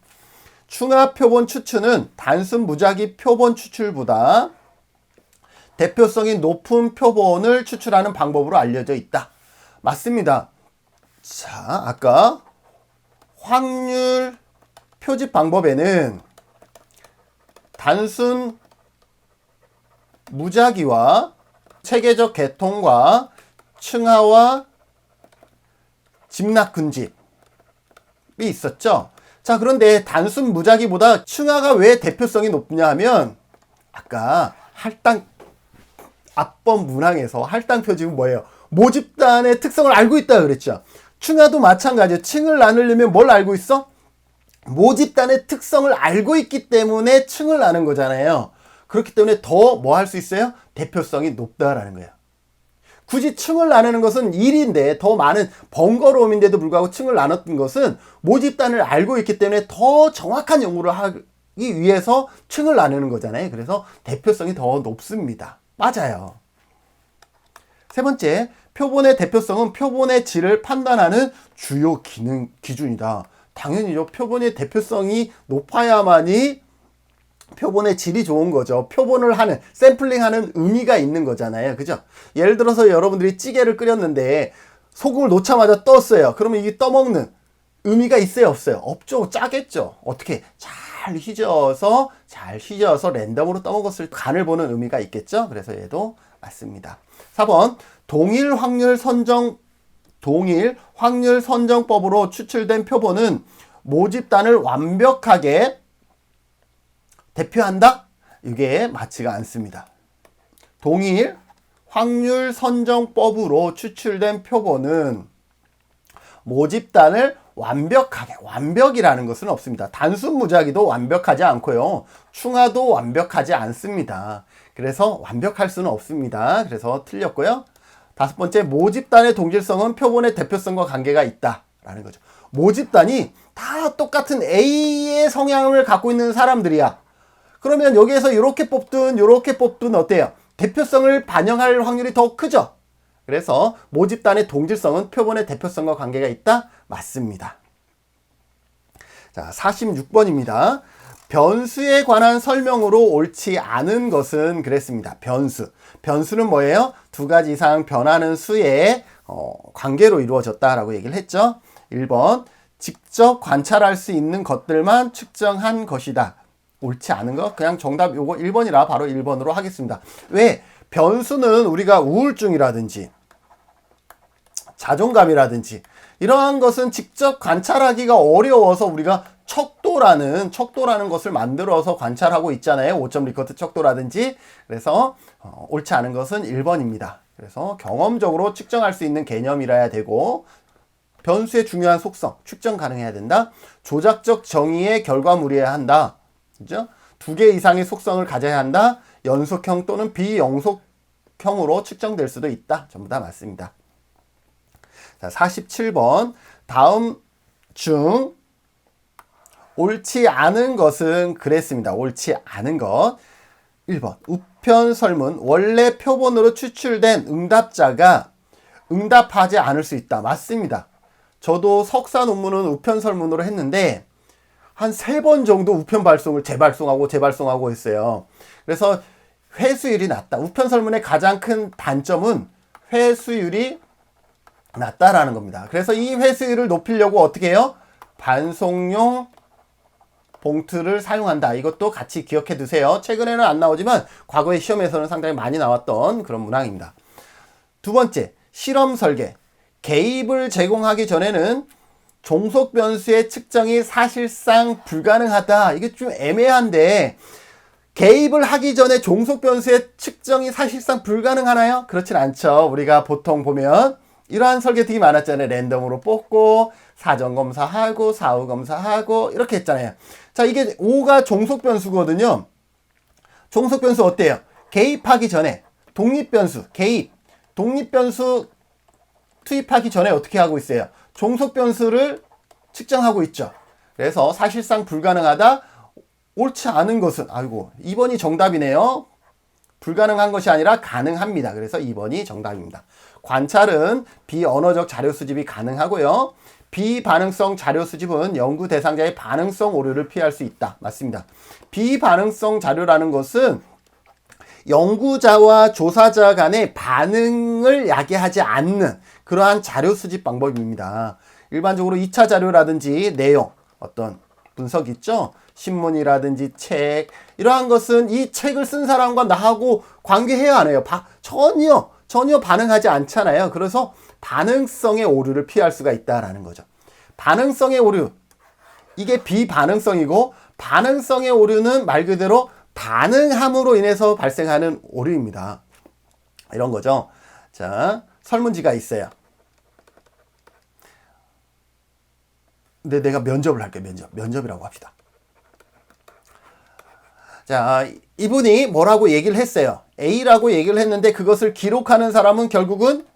충합 표본 추출은 단순 무작위 표본 추출보다 대표성이 높은 표본을 추출하는 방법으로 알려져 있다. 맞습니다. 자, 아까 확률 표집 방법에는 단순 무작위와 체계적 계통과 층하와 집락근집이 있었죠. 자, 그런데 단순 무작위보다 층하가 왜 대표성이 높냐 하면 아까 할당 앞번 문항에서 할당 표집은 뭐예요? 모집단의 특성을 알고 있다 그랬죠. 층하도 마찬가지예요. 층을 나누려면 뭘 알고 있어? 모집단의 특성을 알고 있기 때문에 층을 나눈 거잖아요. 그렇기 때문에 더 뭐 할 수 있어요? 대표성이 높다라는 거예요. 굳이 층을 나누는 것은 일인데 더 많은 번거로움인데도 불구하고 층을 나눴던 것은 모집단을 알고 있기 때문에 더 정확한 연구를 하기 위해서 층을 나누는 거잖아요. 그래서 대표성이 더 높습니다. 맞아요. 세 번째, 표본의 대표성은 표본의 질을 판단하는 주요 기준이다. 당연히요. 표본의 대표성이 높아야만이 표본의 질이 좋은 거죠. 표본을 하는, 샘플링하는 의미가 있는 거잖아요. 그죠? 예를 들어서 여러분들이 찌개를 끓였는데 소금을 놓자마자 떴어요. 그러면 이게 떠먹는 의미가 있어요? 없어요? 없죠. 짜겠죠. 어떻게? 잘 휘저어서 랜덤으로 떠먹었을 때 간을 보는 의미가 있겠죠. 그래서 얘도 맞습니다. 4번 동일 확률 선정법으로 추출된 표본은 모집단을 완벽하게 대표한다? 이게 맞지가 않습니다. 동일 확률 선정법으로 추출된 표본은 모집단을 완벽이라는 것은 없습니다. 단순 무작위도 완벽하지 않고요. 충하도 완벽하지 않습니다. 그래서 완벽할 수는 없습니다. 그래서 틀렸고요. 5번째, 모집단의 동질성은 표본의 대표성과 관계가 있다라는 거죠. 모집단이 다 똑같은 A의 성향을 갖고 있는 사람들이야. 그러면 여기에서 이렇게 뽑든 어때요? 대표성을 반영할 확률이 더 크죠? 그래서 모집단의 동질성은 표본의 대표성과 관계가 있다? 맞습니다. 자, 46번입니다. 변수에 관한 설명으로 옳지 않은 것은 그랬습니다. 변수는 뭐예요? 두 가지 이상 변하는 수의 관계로 이루어졌다라고 얘기를 했죠. 1번, 직접 관찰할 수 있는 것들만 측정한 것이다. 옳지 않은 거? 그냥 정답 요거 1번이라 바로 1번으로 하겠습니다. 왜? 변수는 우리가 우울증이라든지 자존감이라든지 이러한 것은 직접 관찰하기가 어려워서 우리가 척도라는 것을 만들어서 관찰하고 있잖아요. 5점 리커트 척도라든지. 그래서 옳지 않은 것은 1번입니다. 그래서 경험적으로 측정할 수 있는 개념이라야 되고 변수의 중요한 속성, 측정 가능해야 된다. 조작적 정의의 결과물이어야 한다. 그죠? 2개 이상의 속성을 가져야 한다. 연속형 또는 비연속형으로 측정될 수도 있다. 전부 다 맞습니다. 자, 47번. 다음 중 옳지 않은 것은 그랬습니다. 옳지 않은 것. 1번. 우편 설문. 원래 표본으로 추출된 응답자가 응답하지 않을 수 있다. 맞습니다. 저도 석사 논문은 우편 설문으로 했는데 한 3번 정도 우편 발송을 재발송하고 했어요. 그래서 회수율이 낮다. 우편 설문의 가장 큰 단점은 회수율이 낮다라는 겁니다. 그래서 이 회수율을 높이려고 어떻게 해요? 반송용 봉투를 사용한다. 이것도 같이 기억해 두세요. 최근에는 안 나오지만 과거의 시험에서는 상당히 많이 나왔던 그런 문항입니다. 2번째, 실험 설계. 개입을 제공하기 전에는 종속 변수의 측정이 사실상 불가능하다. 이게 좀 애매한데 개입을 하기 전에 종속 변수의 측정이 사실상 불가능하나요? 그렇진 않죠. 우리가 보통 보면 이러한 설계 되게 많았잖아요. 랜덤으로 뽑고 사전 검사하고 사후 검사하고 이렇게 했잖아요. 자, 이게 5가 종속 변수거든요. 종속 변수 어때요? 개입하기 전에 독립 변수, 개입, 독립 변수 투입하기 전에 어떻게 하고 있어요? 종속 변수를 측정하고 있죠. 그래서 사실상 불가능하다. 옳지 않은 것은 2번이 정답이네요. 불가능한 것이 아니라 가능합니다. 그래서 2번이 정답입니다. 관찰은 비언어적 자료 수집이 가능하고요. 비반응성 자료 수집은 연구 대상자의 반응성 오류를 피할 수 있다. 맞습니다. 비반응성 자료라는 것은 연구자와 조사자 간의 반응을 야기하지 않는 그러한 자료 수집 방법입니다. 일반적으로 2차 자료라든지 내용, 어떤 분석 있죠? 신문이라든지 책, 이러한 것은 이 책을 쓴 사람과 나하고 관계해야 안 해요. 전혀 반응하지 않잖아요. 그래서 반응성의 오류를 피할 수가 있다라는 거죠. 반응성의 오류, 이게 비반응성이고, 반응성의 오류는 말 그대로 반응함으로 인해서 발생하는 오류입니다. 이런 거죠. 자, 설문지가 있어요. 근데 내가 면접을 할게요. 면접이라고 합시다. 자, 이분이 뭐라고 얘기를 했어요? A라고 얘기를 했는데 그것을 기록하는 사람은 결국은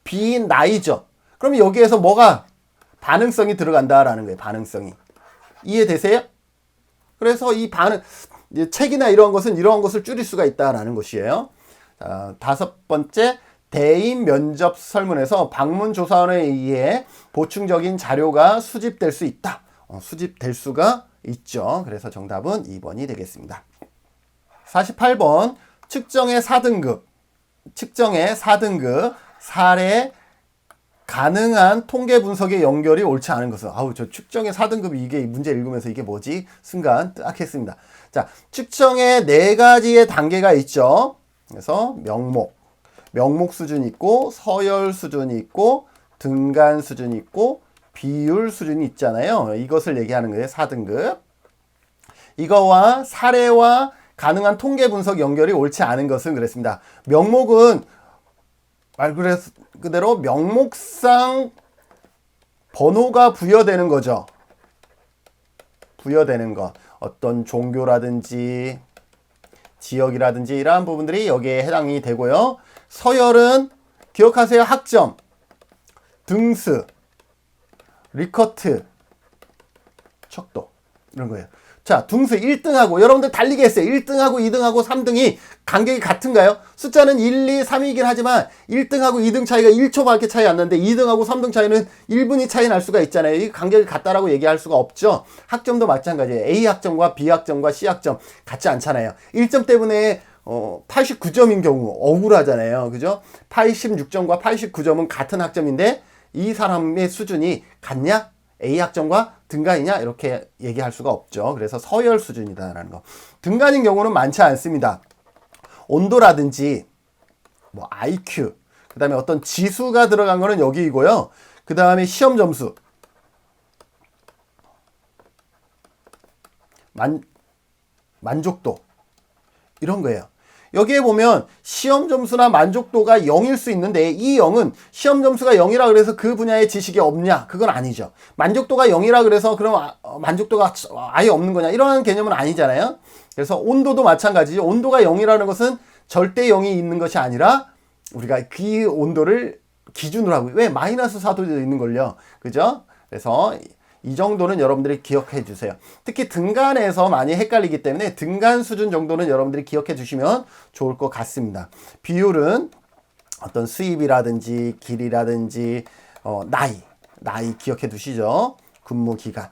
B인 나이죠. 그럼 여기에서 뭐가 반응성이 들어간다라는 거예요. 반응성이. 이해되세요? 그래서 이 책이나 이러한 것을 줄일 수가 있다라는 것이에요. 자, 5번째, 대인 면접 설문에서 방문 조사원에 의해 보충적인 자료가 수집될 수 있다. 수집될 수가 있죠. 그래서 정답은 2번이 되겠습니다. 48번, 측정의 4등급. 사례 가능한 통계 분석의 연결이 옳지 않은 것은. 저 측정의 4등급이 이게 문제 읽으면서 이게 뭐지? 순간 딱 했습니다. 자, 측정의 4가지의 단계가 있죠. 그래서 명목 수준이 있고, 서열 수준이 있고, 등간 수준이 있고, 비율 수준이 있잖아요. 이것을 얘기하는 거예요. 4등급. 이거와 사례와 가능한 통계 분석 연결이 옳지 않은 것은 그랬습니다. 명목은 말 그대로 명목상 번호가 부여되는 거죠. 부여되는 것. 어떤 종교라든지 지역이라든지 이러한 부분들이 여기에 해당이 되고요. 서열은 기억하세요. 학점, 등수, 리커트, 척도 이런 거예요. 자, 등수 1등하고 여러분들 달리기 했어요. 1등하고 2등하고 3등이 간격이 같은가요? 숫자는 1, 2, 3이긴 하지만 1등하고 2등 차이가 1초밖에 차이 안 나는데 2등하고 3등 차이는 1분이 차이 날 수가 있잖아요. 이 간격이 같다라고 얘기할 수가 없죠. 학점도 마찬가지예요. A 학점과 B 학점과 C 학점 같지 않잖아요. 1점 때문에 89점인 경우 억울하잖아요. 그죠? 86점과 89점은 같은 학점인데 이 사람의 수준이 같냐? A 학점과 등간이냐? 이렇게 얘기할 수가 없죠. 그래서 서열 수준이다라는 거. 등간인 경우는 많지 않습니다. 온도라든지 뭐 IQ, 그 다음에 어떤 지수가 들어간 거는 여기이고요. 그 다음에 시험 점수, 만족도 이런 거예요. 여기에 보면 시험 점수나 만족도가 0일 수 있는데 이 0은 시험 점수가 0이라 그래서 그 분야의 지식이 없냐? 그건 아니죠. 만족도가 0이라 그래서 그럼 만족도가 아예 없는 거냐? 이러한 개념은 아니잖아요. 그래서 온도도 마찬가지죠. 온도가 0이라는 것은 절대 0이 있는 것이 아니라 우리가 그 온도를 기준으로 하고 왜? 마이너스 4도도 있는 걸요. 그죠? 그래서 이 정도는 여러분들이 기억해 주세요. 특히 등간에서 많이 헷갈리기 때문에 등간 수준 정도는 여러분들이 기억해 주시면 좋을 것 같습니다. 비율은 어떤 수입이라든지 길이라든지 나이 기억해 두시죠. 근무 기간.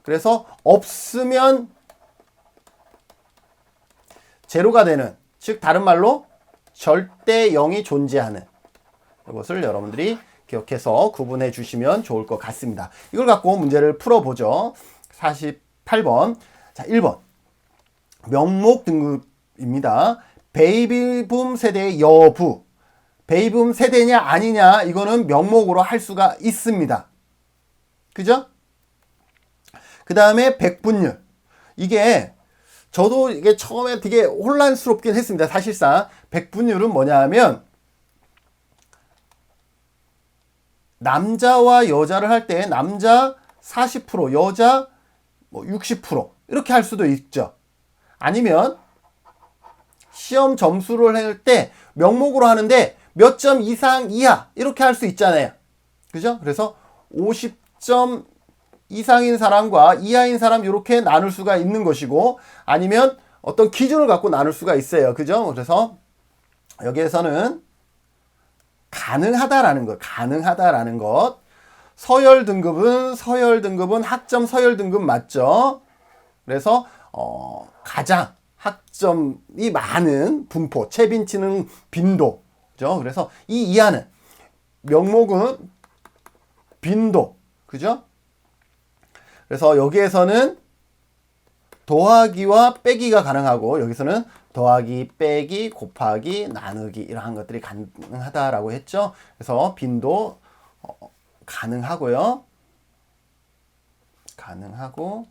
그래서 없으면 제로가 되는, 즉 다른 말로 절대 0이 존재하는 이것을 여러분들이 기억해서 구분해 주시면 좋을 것 같습니다. 이걸 갖고 문제를 풀어보죠. 48번. 자, 1번. 명목 등급입니다. 베이비붐 세대의 여부. 베이붐 세대냐 아니냐 이거는 명목으로 할 수가 있습니다. 그죠? 그 다음에 백분율. 이게 저도 이게 처음에 되게 혼란스럽긴 했습니다. 사실상 백분율은 뭐냐 하면 남자와 여자를 할 때 남자 40%, 여자 뭐 60% 이렇게 할 수도 있죠. 아니면 시험 점수를 할 때 명목으로 하는데 몇 점 이상 이하 이렇게 할 수 있잖아요. 그죠? 그래서 50점 이상인 사람과 이하인 사람 이렇게 나눌 수가 있는 것이고, 아니면 어떤 기준을 갖고 나눌 수가 있어요. 그죠? 그래서 여기에서는 가능하다라는 것, 가능하다라는 것. 서열 등급은 학점 서열 등급 맞죠? 그래서 가장 학점이 많은 분포, 체빈치는 빈도. 그죠? 그래서 이 이하는 명목은 빈도. 그죠? 그래서 여기에서는 더하기와 빼기가 가능하고, 여기서는 더하기, 빼기, 곱하기, 나누기 이러한 것들이 가능하다라고 했죠. 그래서 빈도 가능하고요. 가능하고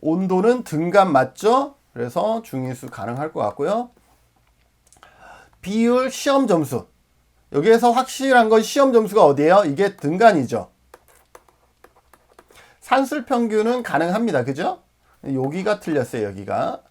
온도는 등간 맞죠? 그래서 중위수 가능할 것 같고요. 비율, 시험 점수. 여기에서 확실한 건 시험 점수가 어디예요? 이게 등간이죠. 산술 평균은 가능합니다. 그죠? 여기가 틀렸어요. 여기가.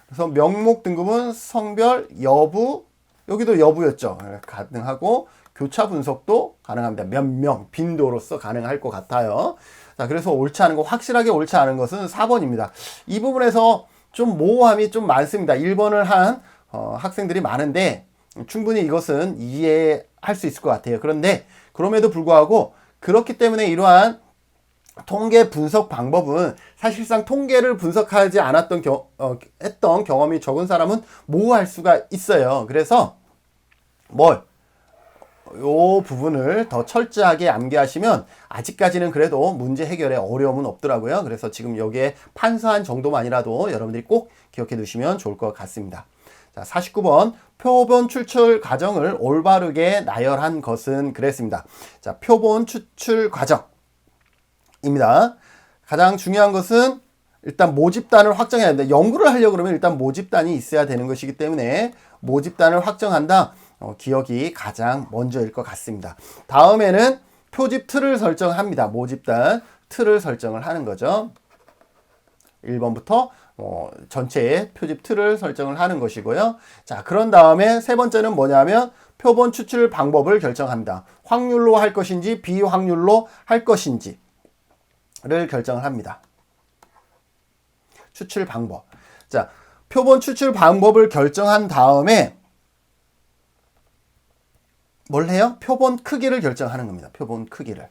그래서 명목 등급은 성별, 여부, 여기도 여부였죠. 가능하고 교차 분석도 가능합니다. 몇 명, 빈도로서 가능할 것 같아요. 자, 그래서 옳지 않은 거, 확실하게 옳지 않은 것은 4번입니다. 이 부분에서 좀 모호함이 좀 많습니다. 1번을 한 학생들이 많은데 충분히 이것은 이해할 수 있을 것 같아요. 그런데 그럼에도 불구하고 그렇기 때문에 이러한 통계 분석 방법은 사실상 통계를 분석하지 않았던 했던 경험이 적은 사람은 모호할 수가 있어요. 그래서 요 부분을 더 철저하게 암기하시면 아직까지는 그래도 문제 해결에 어려움은 없더라고요. 그래서 지금 여기에 판서한 정도만이라도 여러분들이 꼭 기억해 두시면 좋을 것 같습니다. 자, 49번 표본 추출 과정을 올바르게 나열한 것은 그랬습니다. 자, 표본 추출 과정입니다. 가장 중요한 것은 일단 모집단을 확정해야 되는데, 연구를 하려고 그러면 일단 모집단이 있어야 되는 것이기 때문에 모집단을 확정한다. 기억이 가장 먼저일 것 같습니다. 다음에는 표집 틀을 설정합니다. 모집단 틀을 설정을 하는 거죠. 1번부터 전체의 표집 틀을 설정을 하는 것이고요. 자, 그런 다음에 세 번째는 뭐냐면 표본 추출 방법을 결정합니다. 확률로 할 것인지 비확률로 할 것인지를 결정을 합니다. 추출 방법. 자, 표본 추출 방법을 결정한 다음에 뭘 해요? 표본 크기를 결정하는 겁니다. 표본 크기를.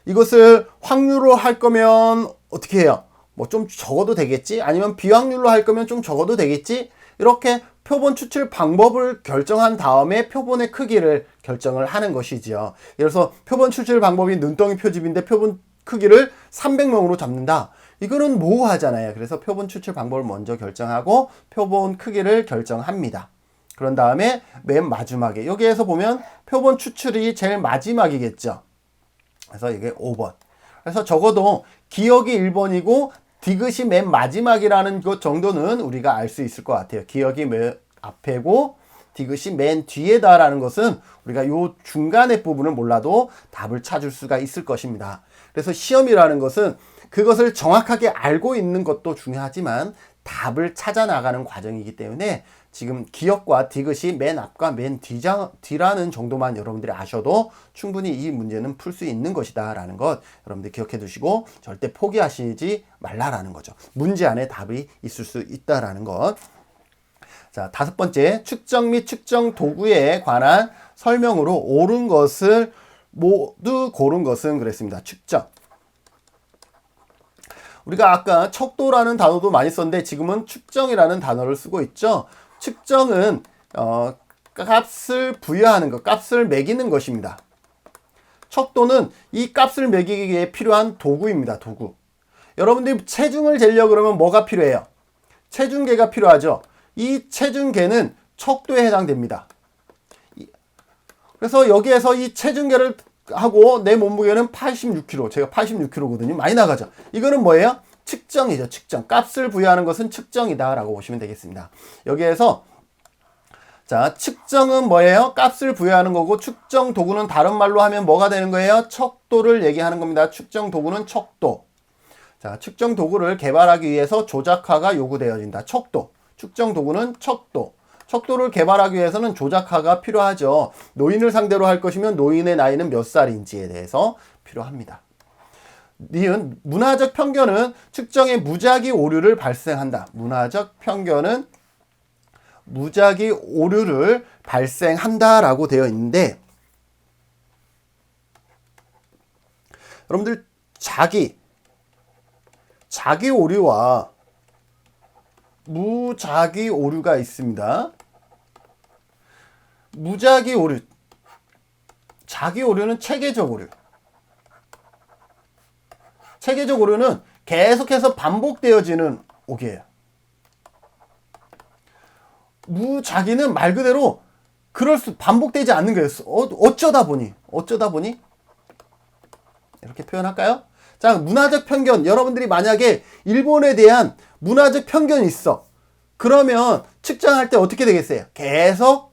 이것을 확률로 할 거면 어떻게 해요? 뭐 좀 적어도 되겠지? 아니면 비확률로 할 거면 좀 적어도 되겠지? 이렇게 표본 추출 방법을 결정한 다음에 표본의 크기를 결정을 하는 것이지요. 예를 들어서 표본 추출 방법이 눈덩이 표집인데 표본 크기를 300명으로 잡는다. 이거는 모호하잖아요. 그래서 표본 추출 방법을 먼저 결정하고 표본 크기를 결정합니다. 그런 다음에 맨 마지막에 여기에서 보면 표본 추출이 제일 마지막이겠죠. 그래서 이게 5번. 그래서 적어도 기억이 1번이고 디귿이 맨 마지막이라는 것 정도는 우리가 알 수 있을 것 같아요. 기억이 맨 앞에고 디귿이 맨 뒤에다라는 것은 우리가 요 중간의 부분을 몰라도 답을 찾을 수가 있을 것입니다. 그래서 시험이라는 것은 그것을 정확하게 알고 있는 것도 중요하지만 답을 찾아 나가는 과정이기 때문에 지금 기억과 디귿이 맨 앞과 맨 뒤라는 정도만 여러분들이 아셔도 충분히 이 문제는 풀 수 있는 것이다 라는 것 여러분들 기억해 두시고 절대 포기하시지 말라라는 거죠. 문제 안에 답이 있을 수 있다라는 것. 자, 5번째, 측정 및 측정 도구에 관한 설명으로 옳은 것을 모두 고른 것은 그랬습니다. 측정. 우리가 아까 척도라는 단어도 많이 썼는데 지금은 측정이라는 단어를 쓰고 있죠. 측정은 값을 부여하는 것, 값을 매기는 것입니다. 척도는 이 값을 매기기 위해 필요한 도구입니다. 도구. 여러분들이 체중을 재려고 그러면 뭐가 필요해요? 체중계가 필요하죠. 이 체중계는 척도에 해당됩니다. 그래서 여기에서 이 체중계를 하고 내 몸무게는 86kg, 제가 86kg거든요. 많이 나가죠. 이거는 뭐예요? 측정이죠. 측정. 값을 부여하는 것은 측정이다 라고 보시면 되겠습니다. 여기에서 자, 측정은 뭐예요? 값을 부여하는 거고, 측정 도구는 다른 말로 하면 뭐가 되는 거예요? 척도를 얘기하는 겁니다. 측정 도구는 척도. 자, 측정 도구를 개발하기 위해서 조작화가 요구되어진다. 척도. 측정 도구는 척도. 척도를 개발하기 위해서는 조작화가 필요하죠. 노인을 상대로 할 것이면 노인의 나이는 몇 살인지에 대해서 필요합니다. 니은 문화적 편견은 측정에 무작위 오류를 발생한다. 문화적 편견은 무작위 오류를 발생한다라고 되어 있는데, 여러분들 자기 오류와 무작위 오류가 있습니다. 무작위 오류, 자기 오류는 체계적 오류. 체계적 오류는 계속해서 반복되어지는 오류예요. 무작위는 말 그대로 반복되지 않는 거예요. 어쩌다 보니 이렇게 표현할까요? 자, 문화적 편견. 여러분들이 만약에 일본에 대한 문화적 편견이 있어. 그러면 측정할 때 어떻게 되겠어요? 계속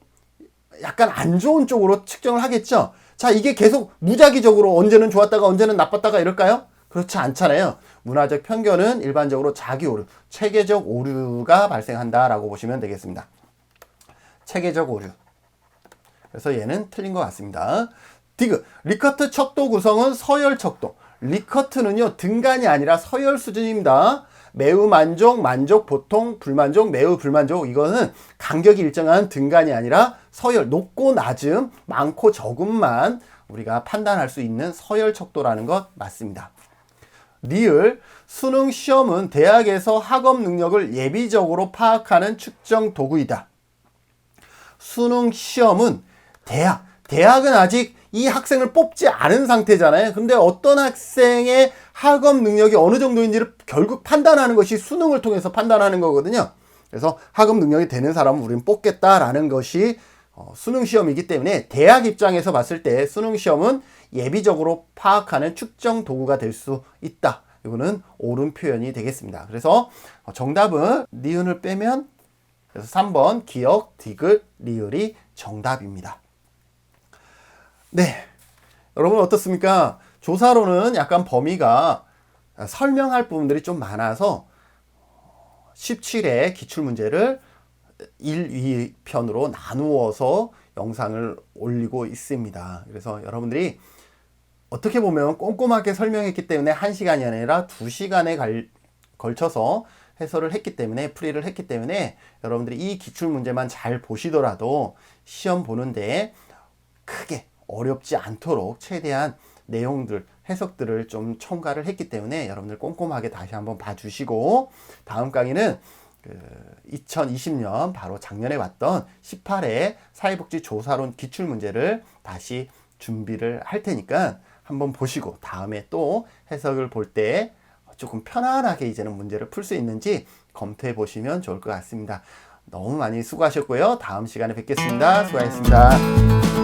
약간 안 좋은 쪽으로 측정을 하겠죠. 자, 이게 계속 무작위적으로 언제는 좋았다가 언제는 나빴다가 이럴까요? 그렇지 않잖아요. 문화적 편견은 일반적으로 자기 오류, 체계적 오류가 발생한다라고 보시면 되겠습니다. 체계적 오류. 그래서 얘는 틀린 것 같습니다. 디귿. 리커트 척도 구성은 서열 척도. 리커트는요, 등간이 아니라 서열 수준입니다. 매우 만족, 만족, 보통, 불만족, 매우 불만족. 이거는 간격이 일정한 등간이 아니라 서열, 높고 낮음, 많고 적음만 우리가 판단할 수 있는 서열 척도라는 것 맞습니다. 리을. 수능 시험은 대학에서 학업 능력을 예비적으로 파악하는 측정 도구이다. 수능 시험은 대학은 아직 이 학생을 뽑지 않은 상태잖아요. 근데 어떤 학생의 학업 능력이 어느 정도인지를 결국 판단하는 것이 수능을 통해서 판단하는 거거든요. 그래서 학업 능력이 되는 사람은 우리는 뽑겠다라는 것이 수능 시험이기 때문에 대학 입장에서 봤을 때 수능 시험은 예비적으로 파악하는 측정 도구가 될 수 있다. 이거는 옳은 표현이 되겠습니다. 그래서 정답은 니은을 빼면, 그래서 3번 기억, 디귿, 리을이 정답입니다. 네, 여러분 어떻습니까? 조사로는 약간 범위가 설명할 부분들이 좀 많아서 17회 기출문제를 1, 2편으로 나누어서 영상을 올리고 있습니다. 그래서 여러분들이 어떻게 보면 꼼꼼하게 설명했기 때문에 1시간이 아니라 2시간에 걸쳐서 해설을 했기 때문에, 풀이를 했기 때문에 여러분들이 이 기출문제만 잘 보시더라도 시험 보는데 크게 어렵지 않도록 최대한 내용들, 해석들을 좀 첨가를 했기 때문에 여러분들 꼼꼼하게 다시 한번 봐주시고, 다음 강의는 2020년 바로 작년에 왔던 18회 사회복지 조사론 기출문제를 다시 준비를 할 테니까 한번 보시고 다음에 또 해석을 볼 때 조금 편안하게 이제는 문제를 풀 수 있는지 검토해 보시면 좋을 것 같습니다. 너무 많이 수고하셨고요. 다음 시간에 뵙겠습니다. 수고하셨습니다.